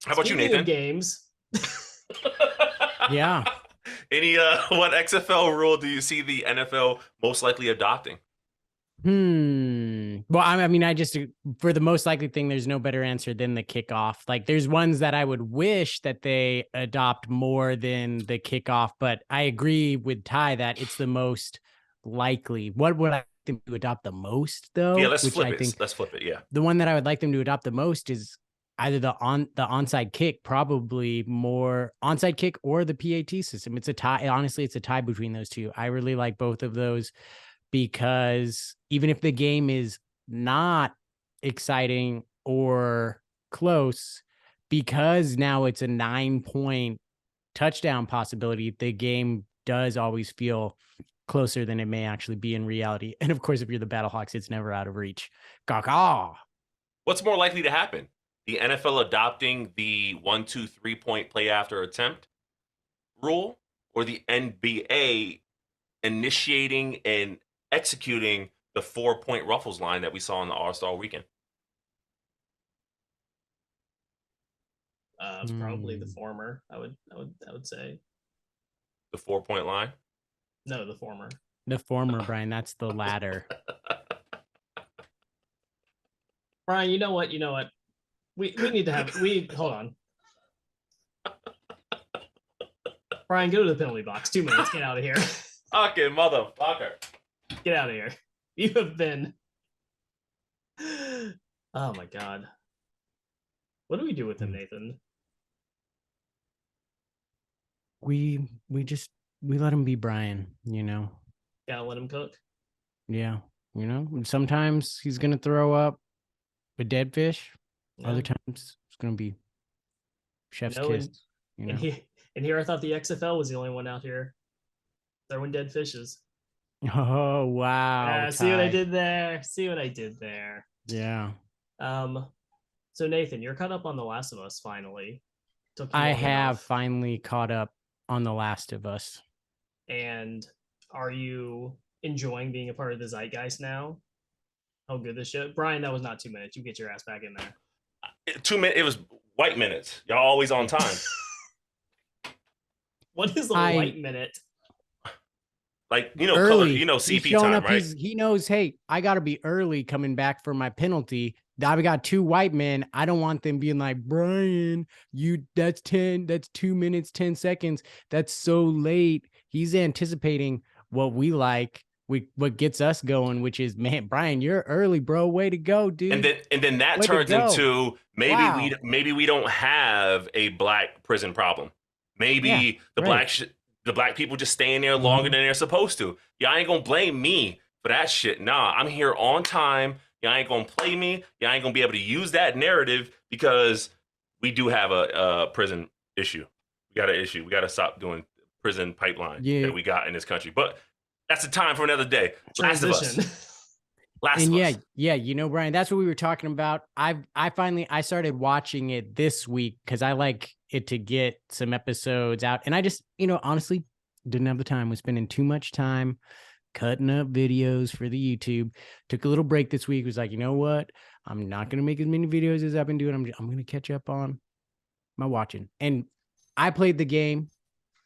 How about you, Nathan? Games. Yeah. Any what XFL rule do you see the NFL most likely adopting? Well, I mean, I just, for the most likely thing, there's no better answer than the kickoff. Like, there's ones that I would wish that they adopt more than the kickoff, but I agree with Ty that it's the most likely. What would I think to adopt the most, though? Yeah, let's flip it. Yeah, the one that I would like them to adopt the most is either the onside kick, probably more onside kick, or the PAT system. It's a tie. Honestly, it's a tie between those two. I really like both of those, because even if the game is not exciting or close, because now it's a 9-point touchdown possibility, the game does always feel closer than it may actually be in reality. And of course, if you're the Battlehawks, it's never out of reach. Caw. What's more likely to happen? The NFL adopting the 1, 2, 3 point play after attempt rule, or the NBA initiating and executing the 4-point ruffles line that we saw in the All-Star weekend? Probably the Hmm. former. I would say The 4-point line. no, the former. The former, Brian. That's the latter. Bryan, you know what? You know what? We need to have we hold on. Bryan, go to the penalty box. 2 minutes. Get out of here. Fucking motherfucker. Get out of here. You have been. Oh my god. What do we do with him, Nathan? We just we let him be Brian, you know. Gotta let him cook. Yeah, you know. Sometimes he's gonna throw up a dead fish. Yeah. Other times it's gonna be chef's No, kiss. You know. and here I thought the XFL was the only one out here throwing dead fishes. Oh wow, See what I Ty. did there? See what I did there? Yeah, Um, so Nathan, you're caught up on The Last of Us finally. Took you I long have enough. finally caught up on The Last of Us. And are you enjoying being a part of the zeitgeist now? How good this show, Bryan? That was not 2 minutes. You get your ass back in there. 2 minutes. It was white minutes. Y'all always on time. What is a I- white minute? Like, you know, color, Early. you know, He's CP showing time, up. right? He knows. Hey, I gotta be early coming back for my penalty. I've got 2 white men. I don't want them being like, Brian, that's 2 minutes, 10 seconds. That's so late. He's anticipating what we like, what gets us going, which is, man, Brian, you're early, bro. Way to go, dude. And then that Way to turns go. into Wow. maybe we don't have a black prison problem. Maybe Yeah, the right. the black people just staying there longer than they're supposed to. Y'all ain't gonna blame me for that shit. Nah, I'm here on time. Y'all ain't gonna play me. Y'all ain't gonna be able to use that narrative because we do have a prison issue. We got an issue. We got to stop doing prison pipeline Yeah. that we got in this country. But that's a time for another day. Last of Transition. Us. Last And of yeah, Us. yeah, you know, Brian, that's what we were talking about. I finally started watching it this week because I like it to get some episodes out. And I just, you know, honestly didn't have the time. Was spending too much time cutting up videos for the YouTube. Took a little break this week. Was like, you know what? I'm not gonna make as many videos as I've been doing. I'm gonna catch up on my watching. And I played the game,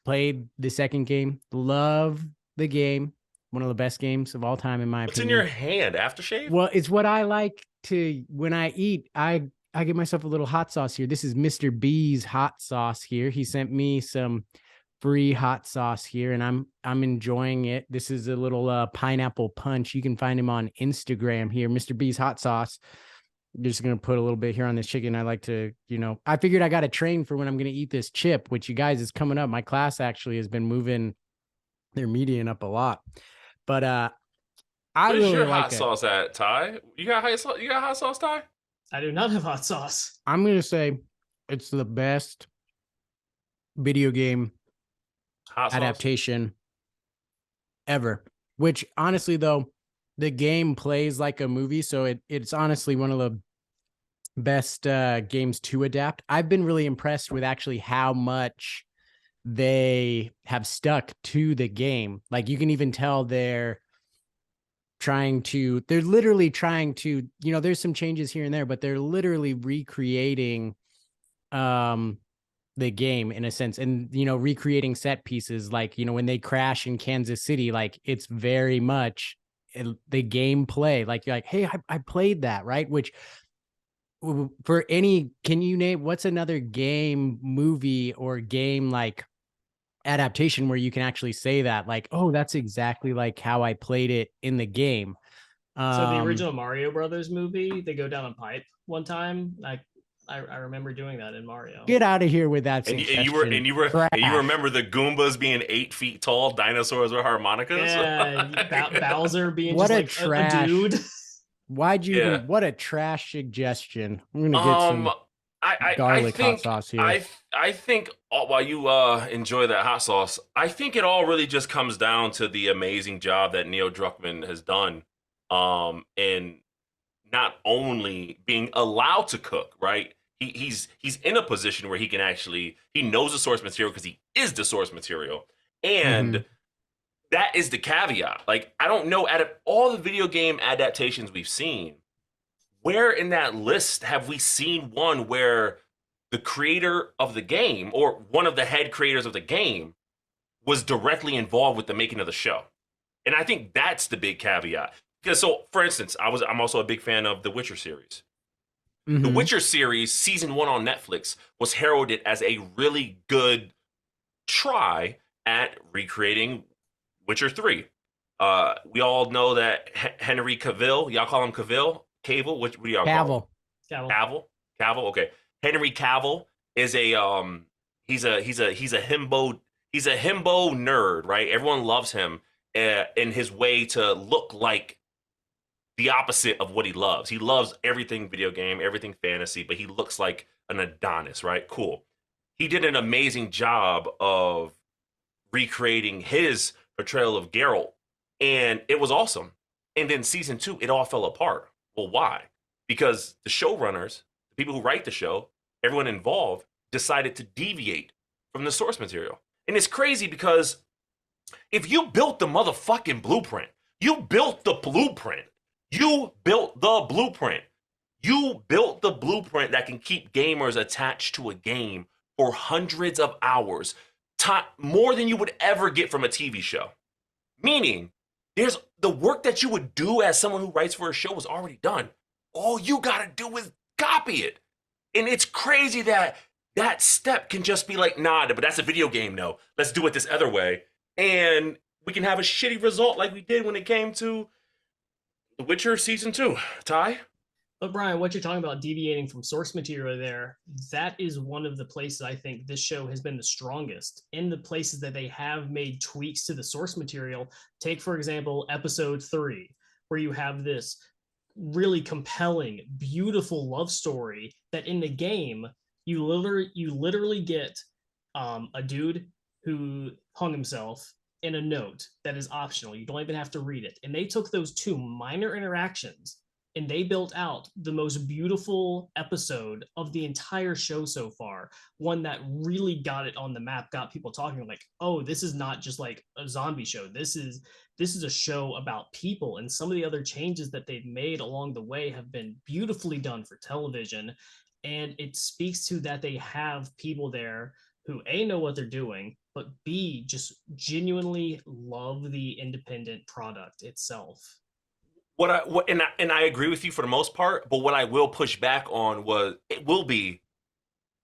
played the second game, love the game. One of the best games of all time, in my What's in opinion. your hand? Aftershave? Well, it's what I like to when I eat. I give myself a little hot sauce here. This is Mr. B's hot sauce here. He sent me some free hot sauce here, and I'm enjoying it. This is a little pineapple punch. You can find him on Instagram here, Mr. B's hot sauce. I'm just gonna put a little bit here on this chicken. I like to, you know, I figured I got to train for when I'm gonna eat this chip, which you guys is coming up. My class actually has been moving their median up a lot, but I Where's really your like hot it. sauce at, Ty? You got hot sauce? You got hot sauce, Ty? I do not have hot sauce. I'm gonna say it's the best video game Hot sauce? adaptation ever. Which honestly, though, the game plays like a movie, so it's honestly one of the best games to adapt. I've been really impressed with actually how much they have stuck to the game. Like you can even tell they're literally trying to, you know, there's some changes here and there, but they're literally recreating the game in a sense, and you know, recreating set pieces. Like, you know, when they crash in Kansas City, like it's very much the gameplay. Like you're like, hey, I played that, right? Which for any, can you name what's another game, movie, or game like adaptation where you can actually say that, like, oh, that's exactly like how I played it in the game. So the original Mario Brothers movie, they go down a pipe one time. I remember doing that in Mario. Get out of here with that And suggestion. you remember the Goombas being 8 feet tall, dinosaurs with harmonicas? Yeah, Bowser being What just a like trash. a dude. Why'd you Yeah. even? What a trash suggestion. I'm gonna get some I garlic hot think sauce here. I think while you enjoy that hot sauce, I think it all really just comes down to the amazing job that Neil Druckmann has done, in not only being allowed to cook, right? He's in a position where he can actually, he knows the source material because he is the source material, and that is the caveat. Like, I don't know, out of all the video game adaptations we've seen, where in that list have we seen one where the creator of the game, or one of the head creators of the game, was directly involved with the making of the show. And I think that's the big caveat. Because so, for instance, I'm also a big fan of the Witcher series. The Witcher series, season 1 on Netflix, was heralded as a really good try at recreating Witcher 3. We all know that Henry Cavill, y'all call him Cavill, what do y'all call him? Cavill. Okay. Henry Cavill is a he's a himbo nerd, right? Everyone loves him in his way to look like the opposite of what he loves. He loves everything video game, everything fantasy, but he looks like an Adonis, right? Cool. He did an amazing job of recreating his portrayal of Geralt, and it was awesome. And then season 2, it all fell apart. Well, why? Because the showrunners, the people who write the show, everyone involved, decided to deviate from the source material. And it's crazy because if you built the motherfucking blueprint, you built the blueprint. You built the blueprint. You built the blueprint that can keep gamers attached to a game for hundreds of hours, more than you would ever get from a TV show. Meaning, there's the work that you would do as someone who writes for a show was already done. All you gotta do is copy it. And it's crazy that that step can just be like, nah, but that's a video game, no. Let's do it this other way. And we can have a shitty result like we did when it came to The Witcher Season 2. Ty? But Bryan, what you're talking about deviating from source material there, that is one of the places I think this show has been the strongest. In the places that they have made tweaks to the source material, take, for example, episode 3, where you have this really compelling, beautiful love story that in the game, you literally get a dude who hung himself in a note that is optional. You don't even have to read it. And they took those 2 minor interactions and they built out the most beautiful episode of the entire show so far. One that really got it on the map, got people talking like, oh, this is not just like a zombie show. This is a show about people. And some of the other changes that they've made along the way have been beautifully done for television. And it speaks to that they have people there who A, know what they're doing, but B, just genuinely love the independent product itself. And I agree with you for the most part, but what I will push back on was it will be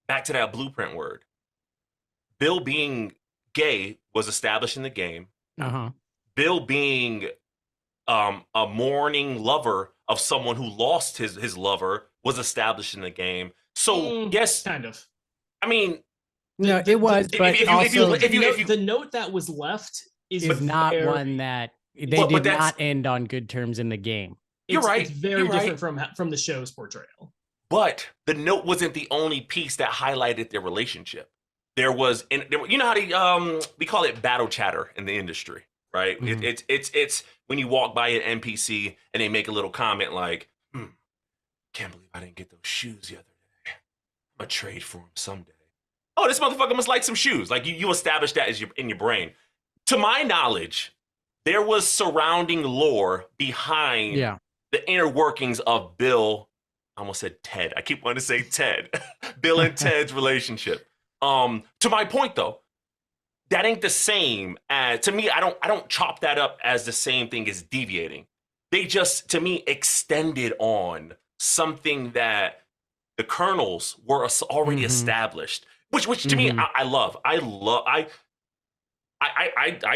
back to that blueprint word. Bill being gay was established in the game. Bill being a mourning lover of someone who lost his lover was established in the game. So yes, kind of. I mean, no, it was, but the note that was left is not one that they did not end on good terms in the game. You're right. It's very different from the show's portrayal. But the note wasn't the only piece that highlighted their relationship. There was, you know how we call it battle chatter in the industry, right? Mm-hmm. It's when you walk by an NPC and they make a little comment like, "Can't believe I didn't get those shoes the other day. I'm gonna trade for them someday." Oh, this motherfucker must like some shoes. Like you establish that as in your brain. To my knowledge, there was surrounding lore behind the inner workings of Bill. I almost said Ted. I keep wanting to say Ted. Bill and Ted's relationship. To my point though, that ain't the same as, to me, I don't chop that up as the same thing as deviating. They just, to me, extended on something that the kernels were already established. Which to me, I love. I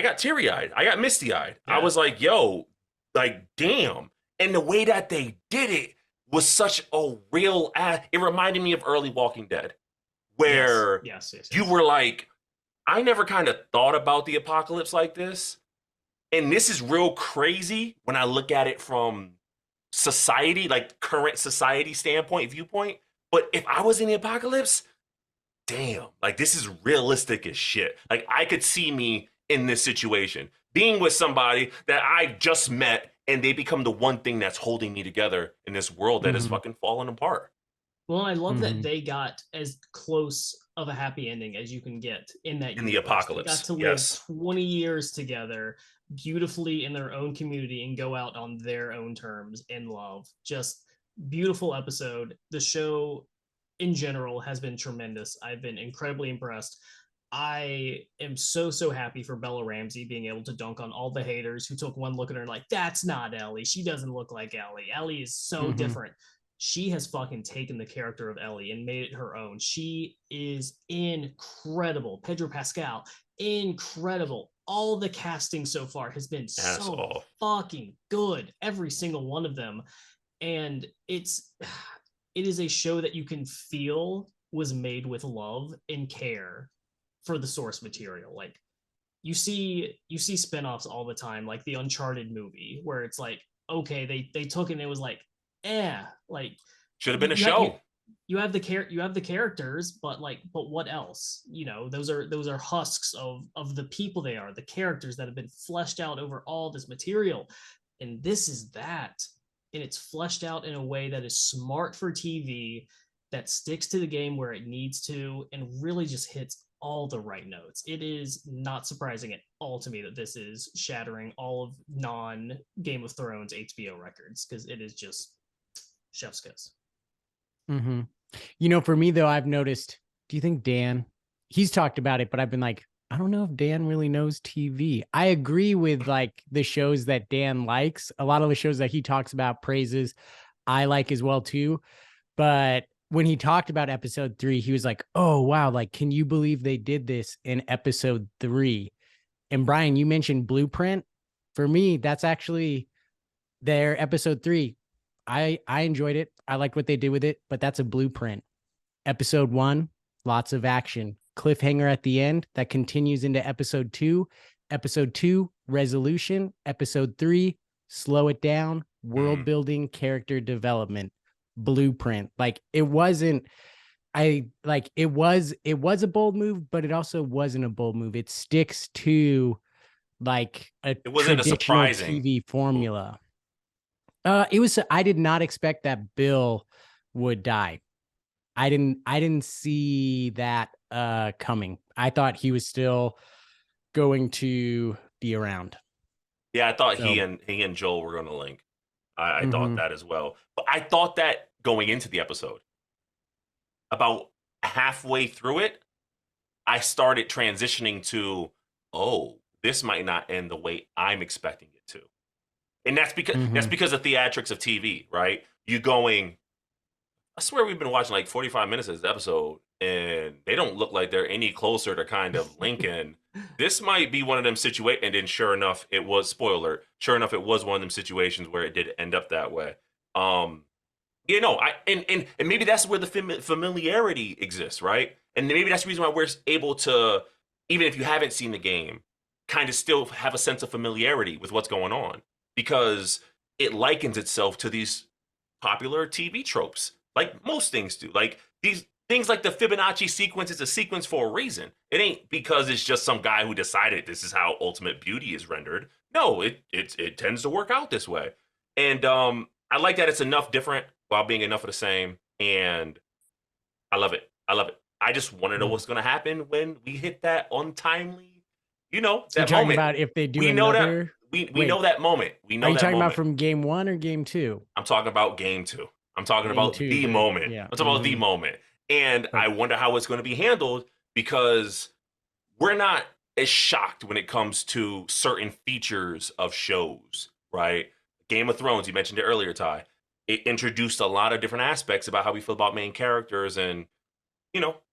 got teary-eyed. I got misty-eyed. Yeah. I was like, yo, like, damn. And the way that they did it was such a real it reminded me of early Walking Dead, where yes. You were like, I never kind of thought about the apocalypse like this. And this is real crazy when I look at it from society, like current society viewpoint. But if I was in the apocalypse, damn, like this is realistic as shit. Like I could see me in this situation, being with somebody that I just met and they become the one thing that's holding me together in this world that is fucking falling apart. Well, I love that they got as close of a happy ending as you can get in that in the apocalypse. They got to live 20 years together beautifully in their own community and go out on their own terms in love. Just beautiful episode. The show in general has been tremendous. I've been incredibly impressed. I am so happy for Bella Ramsey being able to dunk on all the haters who took one look at her and like, that's not Ellie. She doesn't look like Ellie. Ellie is so different. She has fucking taken the character of Ellie and made it her own. She is incredible. Pedro Pascal, incredible. All the casting so far has been so fucking good. Every single one of them. And it is a show that you can feel was made with love and care for the source material. Like you see spinoffs all the time, like the Uncharted movie, where it's like, okay, they took it and it was like, like should have been a show. You have the characters, but what else? You know, those are husks of the people they are, the characters that have been fleshed out over all this material. And this is that. And it's fleshed out in a way that is smart for TV, that sticks to the game where it needs to, and really just hits all the right notes. It is not surprising at all to me that this is shattering all of non-Game of Thrones HBO records, because it is just chef's kiss. You know, for me though, I've noticed, do you think Dan, he's talked about it, but I've been like, I don't know if Dan really knows TV. I agree with like the shows that Dan likes. A lot of the shows that he talks about, praises, I like as well too. But when he talked about episode 3, he was like, oh, wow. Like, can you believe they did this in episode 3? And Bryan, you mentioned Blueprint. For me, that's actually their episode 3. I enjoyed it. I liked what they did with it, but that's a blueprint. Episode 1, lots of action. Cliffhanger at the end that continues into episode 2. Episode 2, resolution. Episode 3, slow it down. World building, character development. Blueprint. Like it wasn't, it was a bold move, but it also wasn't a bold move. It sticks to like it wasn't a surprising TV formula. I did not expect that Bill would die. I didn't see that coming. I thought he was still going to be around. Yeah, I thought he and Joel were going to link. I thought that as well. But I thought that going into the episode. About halfway through it, I started transitioning to, oh, this might not end the way I'm expecting it to. And that's because of theatrics of TV, right? You going, I swear we've been watching like 45 minutes of this episode, and they don't look like they're any closer to kind of linking. This might be one of them situations, and then sure enough, it was, spoiler, sure enough, it was one of them situations where it did end up that way. You know, and maybe that's where the familiarity exists, right? And maybe that's the reason why we're able to, even if you haven't seen the game, kind of still have a sense of familiarity with what's going on, because it likens itself to these popular TV tropes, like most things do. Like these things like the Fibonacci sequence is a sequence for a reason. It ain't because it's just some guy who decided this is how ultimate beauty is rendered. No, it tends to work out this way. And I like that it's enough different while being enough of the same. And I love it. I just want to know what's going to happen when we hit that untimely, that you're talking moment. About if they do another... We know that moment. We know. Are you talking moment. About from game 1 or game 2? I'm talking about game 2. I'm talking about the moment. Yeah. I'm talking about the moment. And I wonder how it's going to be handled, because we're not as shocked when it comes to certain features of shows, right? Game of Thrones, you mentioned it earlier, Ty. It introduced a lot of different aspects about how we feel about main characters and,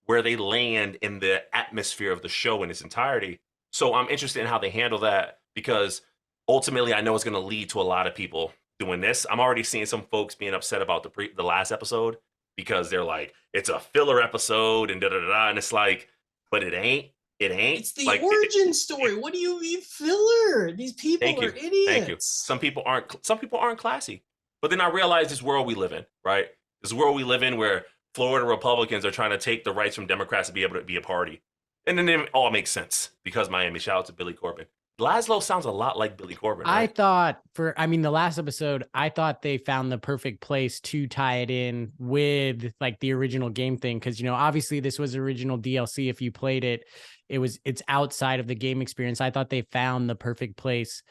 where they land in the atmosphere of the show in its entirety. So I'm interested in how they handle that, because ultimately I know it's going to lead to a lot of people doing this. I'm already seeing some folks being upset about the last episode, because they're like, it's a filler episode and and it's like, but it ain't. It's the origin story. What do you mean filler? These people are idiots. Thank you. Some people aren't classy. But then I realize this world we live in, right? This world we live in where Florida Republicans are trying to take the rights from Democrats to be able to be a party. And then it all makes sense because Miami. Shout out to Billy Corbin. Laszlo sounds a lot like Billy Corbin, right? I thought the last episode, I thought they found the perfect place to tie it in with like the original game thing. Cause obviously this was original DLC. If you played it, it's outside of the game experience. I thought they found the perfect place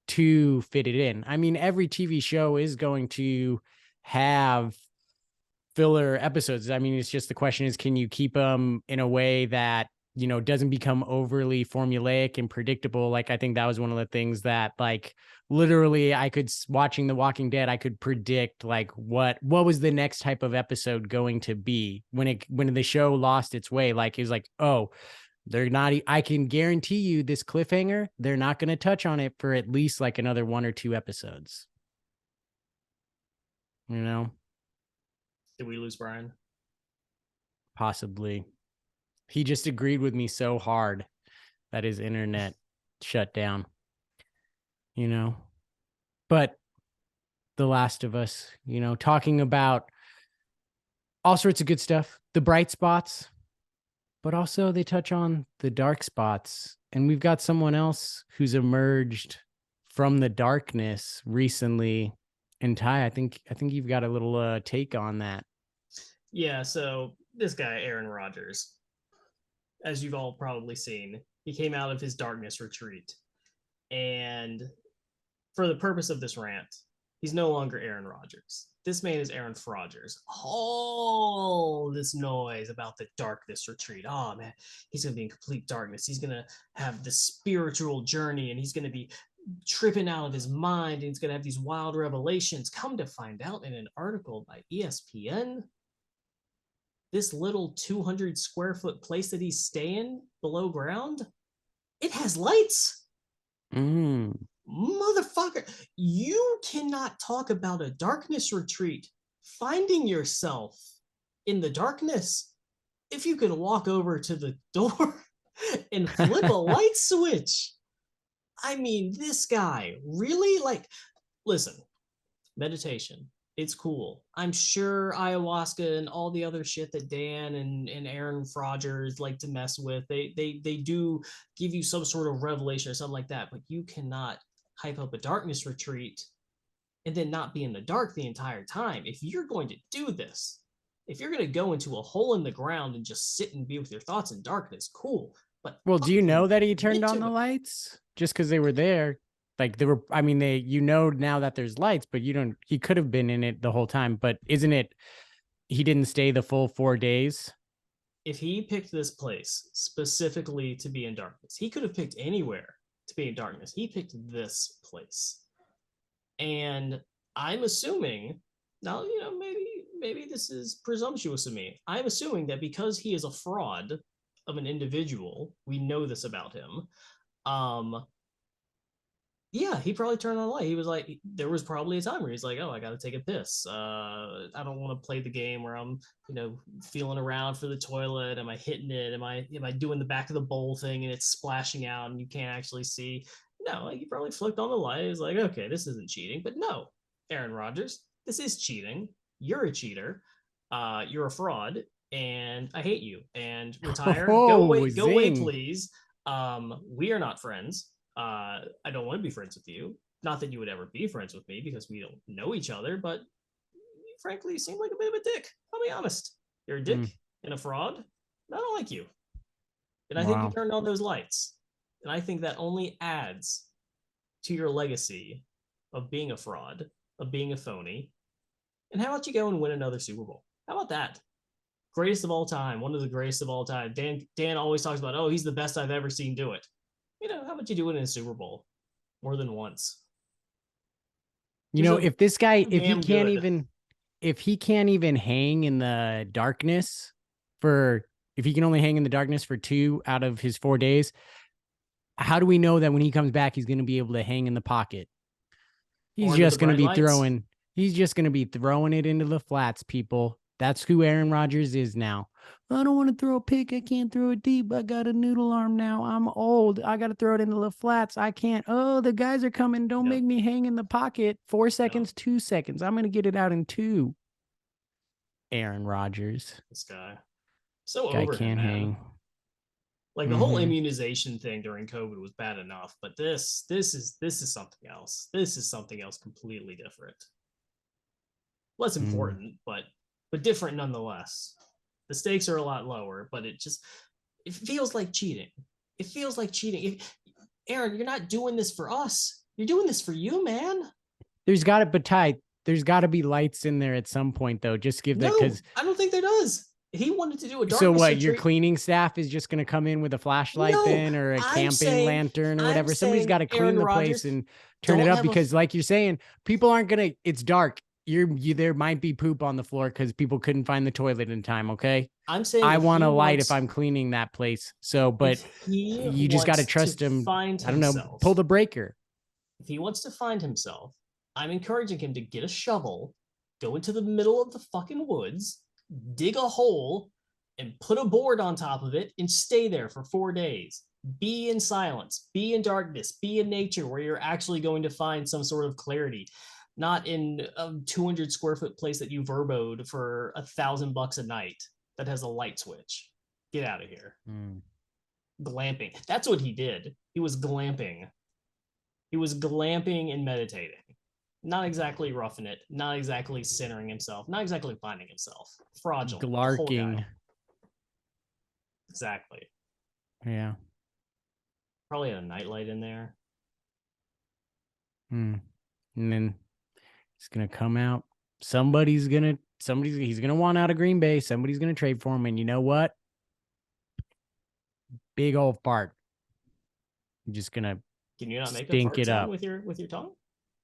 to fit it in. I mean, every TV show is going to have filler episodes. I mean, it's just the question is, can you keep them in a way that, you know, doesn't become overly formulaic and predictable? Like, I think that was one of the things that, like, literally I could, watching The Walking Dead, I could predict like what was the next type of episode going to be when the show lost its way. Like, it was like, oh, they're not, I can guarantee you this cliffhanger, they're not going to touch on it for at least like another 1 or 2 episodes. You know, Did we lose Bryan? possibly. He just agreed with me so hard that his internet shut down, you know. But The Last of Us, you know, talking about all sorts of good stuff, the bright spots, but also they touch on the dark spots. And we've got someone else who's emerged from the darkness recently. And Ty, I think you've got a little take on that. Yeah, so this guy, Aaron Rodgers, as you've all probably seen, he came out of his darkness retreat. And for the purpose of this rant, he's no longer Aaron Rodgers. This man is Aaron Frogers. All this noise about the darkness retreat. Oh man, he's gonna be in complete darkness. He's gonna have this spiritual journey, and he's gonna be tripping out of his mind, and he's gonna have these wild revelations. Come to find out, in an article by ESPN, this little 200 square foot place that he's staying below ground, it has lights. Motherfucker, you cannot talk about a darkness retreat, finding yourself in the darkness, if you can walk over to the door and flip a light switch. I mean, this guy really, like, listen, meditation, it's cool. I'm sure ayahuasca and all the other shit that Dan and Aaron Frogers like to mess with, they do give you some sort of revelation or something like that, but you cannot hype up a darkness retreat and then not be in the dark the entire time. If you're going to do this, if you're going to go into a hole in the ground and just sit and be with your thoughts in darkness, cool. But well, do you know that he turned get on to the it. lights just because they were there? Like, they were, I mean, you know now that there's lights, but you don't, he could have been in it the whole time. But isn't it, he didn't stay the full 4 days? If he picked this place specifically to be in darkness, he could have picked anywhere to be in darkness. He picked this place. And I'm assuming, now, you know, maybe this is presumptuous of me. I'm assuming that because he is a fraud of an individual, we know this about him. Yeah, he probably turned on a light. He was like, there was probably a time where he's like, oh, I got to take a piss. I don't want to play the game where I'm, you know, feeling around for the toilet. Am I hitting it? Am I doing the back of the bowl thing and it's splashing out and you can't actually see? No, like, he probably flicked on the light. He's like, okay, this isn't cheating. But no, Aaron Rodgers, this is cheating. You're a cheater. You're a fraud, and I hate you. And retire. Go away, Zing. please. We are not friends. I don't want to be friends with you. Not that you would ever be friends with me because we don't know each other, but you frankly seem like a bit of a dick. I'll be honest. You're a dick and a fraud. I don't like you. And I think you turned on those lights. And I think that only adds to your legacy of being a fraud, of being a phony. And how about you go and win another Super Bowl? How about that? Greatest of all time, one of the greatest of all time. Dan always talks about, oh, he's the best I've ever seen do it. You know, how about you do it in a Super Bowl more than once? You know, if this guy, if he can't even hang in the darkness if he can only hang in the darkness for 2 out of his 4 days, how do we know that when he comes back, he's going to be able to hang in the pocket? He's just going to be throwing it into the flats, people. That's who Aaron Rodgers is now. I don't want to throw a pick. I can't throw it deep. I got a noodle arm now. I'm old. I got to throw it into the flats. I can't. Oh, the guys are coming. Don't make me hang in the pocket. 4 seconds, 2 seconds. I'm going to get it out in 2. Aaron Rodgers. This guy. So guy over can't him, man. hang. Like, the whole immunization thing during COVID was bad enough, but this is something else. This is something else completely different. Less important, but different nonetheless. The stakes are a lot lower, but it feels like cheating. It feels like cheating. Aaron, you're not doing this for us. You're doing this for you, man. There's got it, but Ty, there's got to be lights in there at some point, though. Just give that, No, because I don't think there does. He wanted to do a darkness so what? Your retreat. cleaning staff is just going to come in with a flashlight No, then, or a I'm camping saying- lantern or I'm whatever. Somebody's saying got to clean Aaron the Rodgers place and turn it don't up, have a- because, like you're saying, people aren't gonna. It's dark. There might be poop on the floor because people couldn't find the toilet in time. Okay, I'm saying I if want he a light if wants- I'm cleaning that place. So, but if he you just got to wants trust him. Find I don't know. himself, Pull the breaker. if he wants to find himself, I'm encouraging him to get a shovel, go into the middle of the fucking woods, dig a hole, and put a board on top of it and stay there for 4 days. Be in silence, be in darkness, be in nature where you're actually going to find some sort of clarity, not in a 200 square foot place that you verboed for $1,000 a night that has a light switch. Get out of here. Glamping. That's what he did. He was glamping. He was glamping and meditating. Not exactly roughing it, not exactly centering himself, not exactly finding himself. Fraudulent. the whole guy. Glarking. Exactly. Yeah. Probably had a nightlight in there. And then it's gonna come out. He's gonna want out of Green Bay. Somebody's gonna trade for him, and you know what? Big old fart. You're just gonna Can you not make a stink fart it sound up. with your tongue?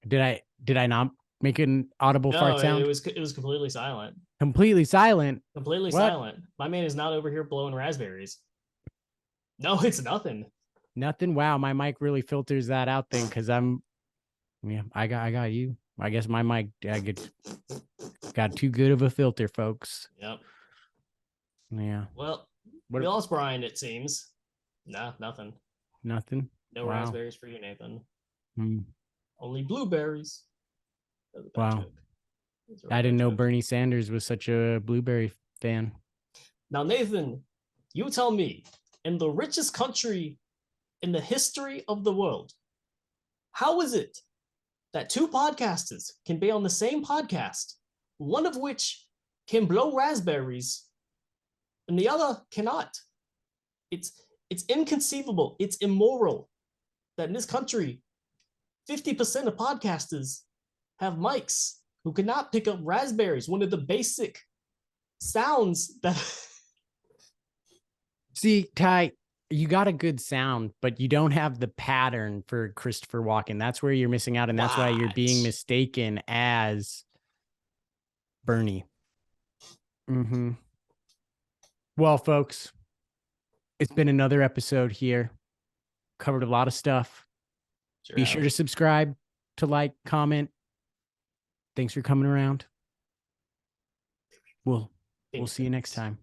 Did I not make an audible No, fart sound? it was completely silent. Completely silent. Completely What? silent. My man is not over here blowing raspberries. No, it's nothing. Nothing. Wow, my mic really filters that out then, because I got you. I guess my mic got too good of a filter, folks. Yep. Yeah. Well, What- we lost Bryan, it seems. No, nothing. Nothing. No Wow. raspberries for you, Nathan. Hmm. Only blueberries. That was a bad Wow. joke. That was a real I didn't bad know joke. Bernie Sanders was such a blueberry fan. Now, Nathan, you tell me, in the richest country in the history of the world, how is it that two podcasters can be on the same podcast, one of which can blow raspberries and the other cannot? It's inconceivable. It's immoral that in this country, 50% of podcasters have mics who cannot pick up raspberries, one of the basic sounds that See, Ty, you got a good sound, but you don't have the pattern for Christopher Walken. That's where you're missing out, and that's why you're being What? mistaken as Bernie. Well, folks, it's been another episode here. Covered a lot of stuff. Be sure to subscribe, to like, comment. Thanks for coming around. We'll see you next time.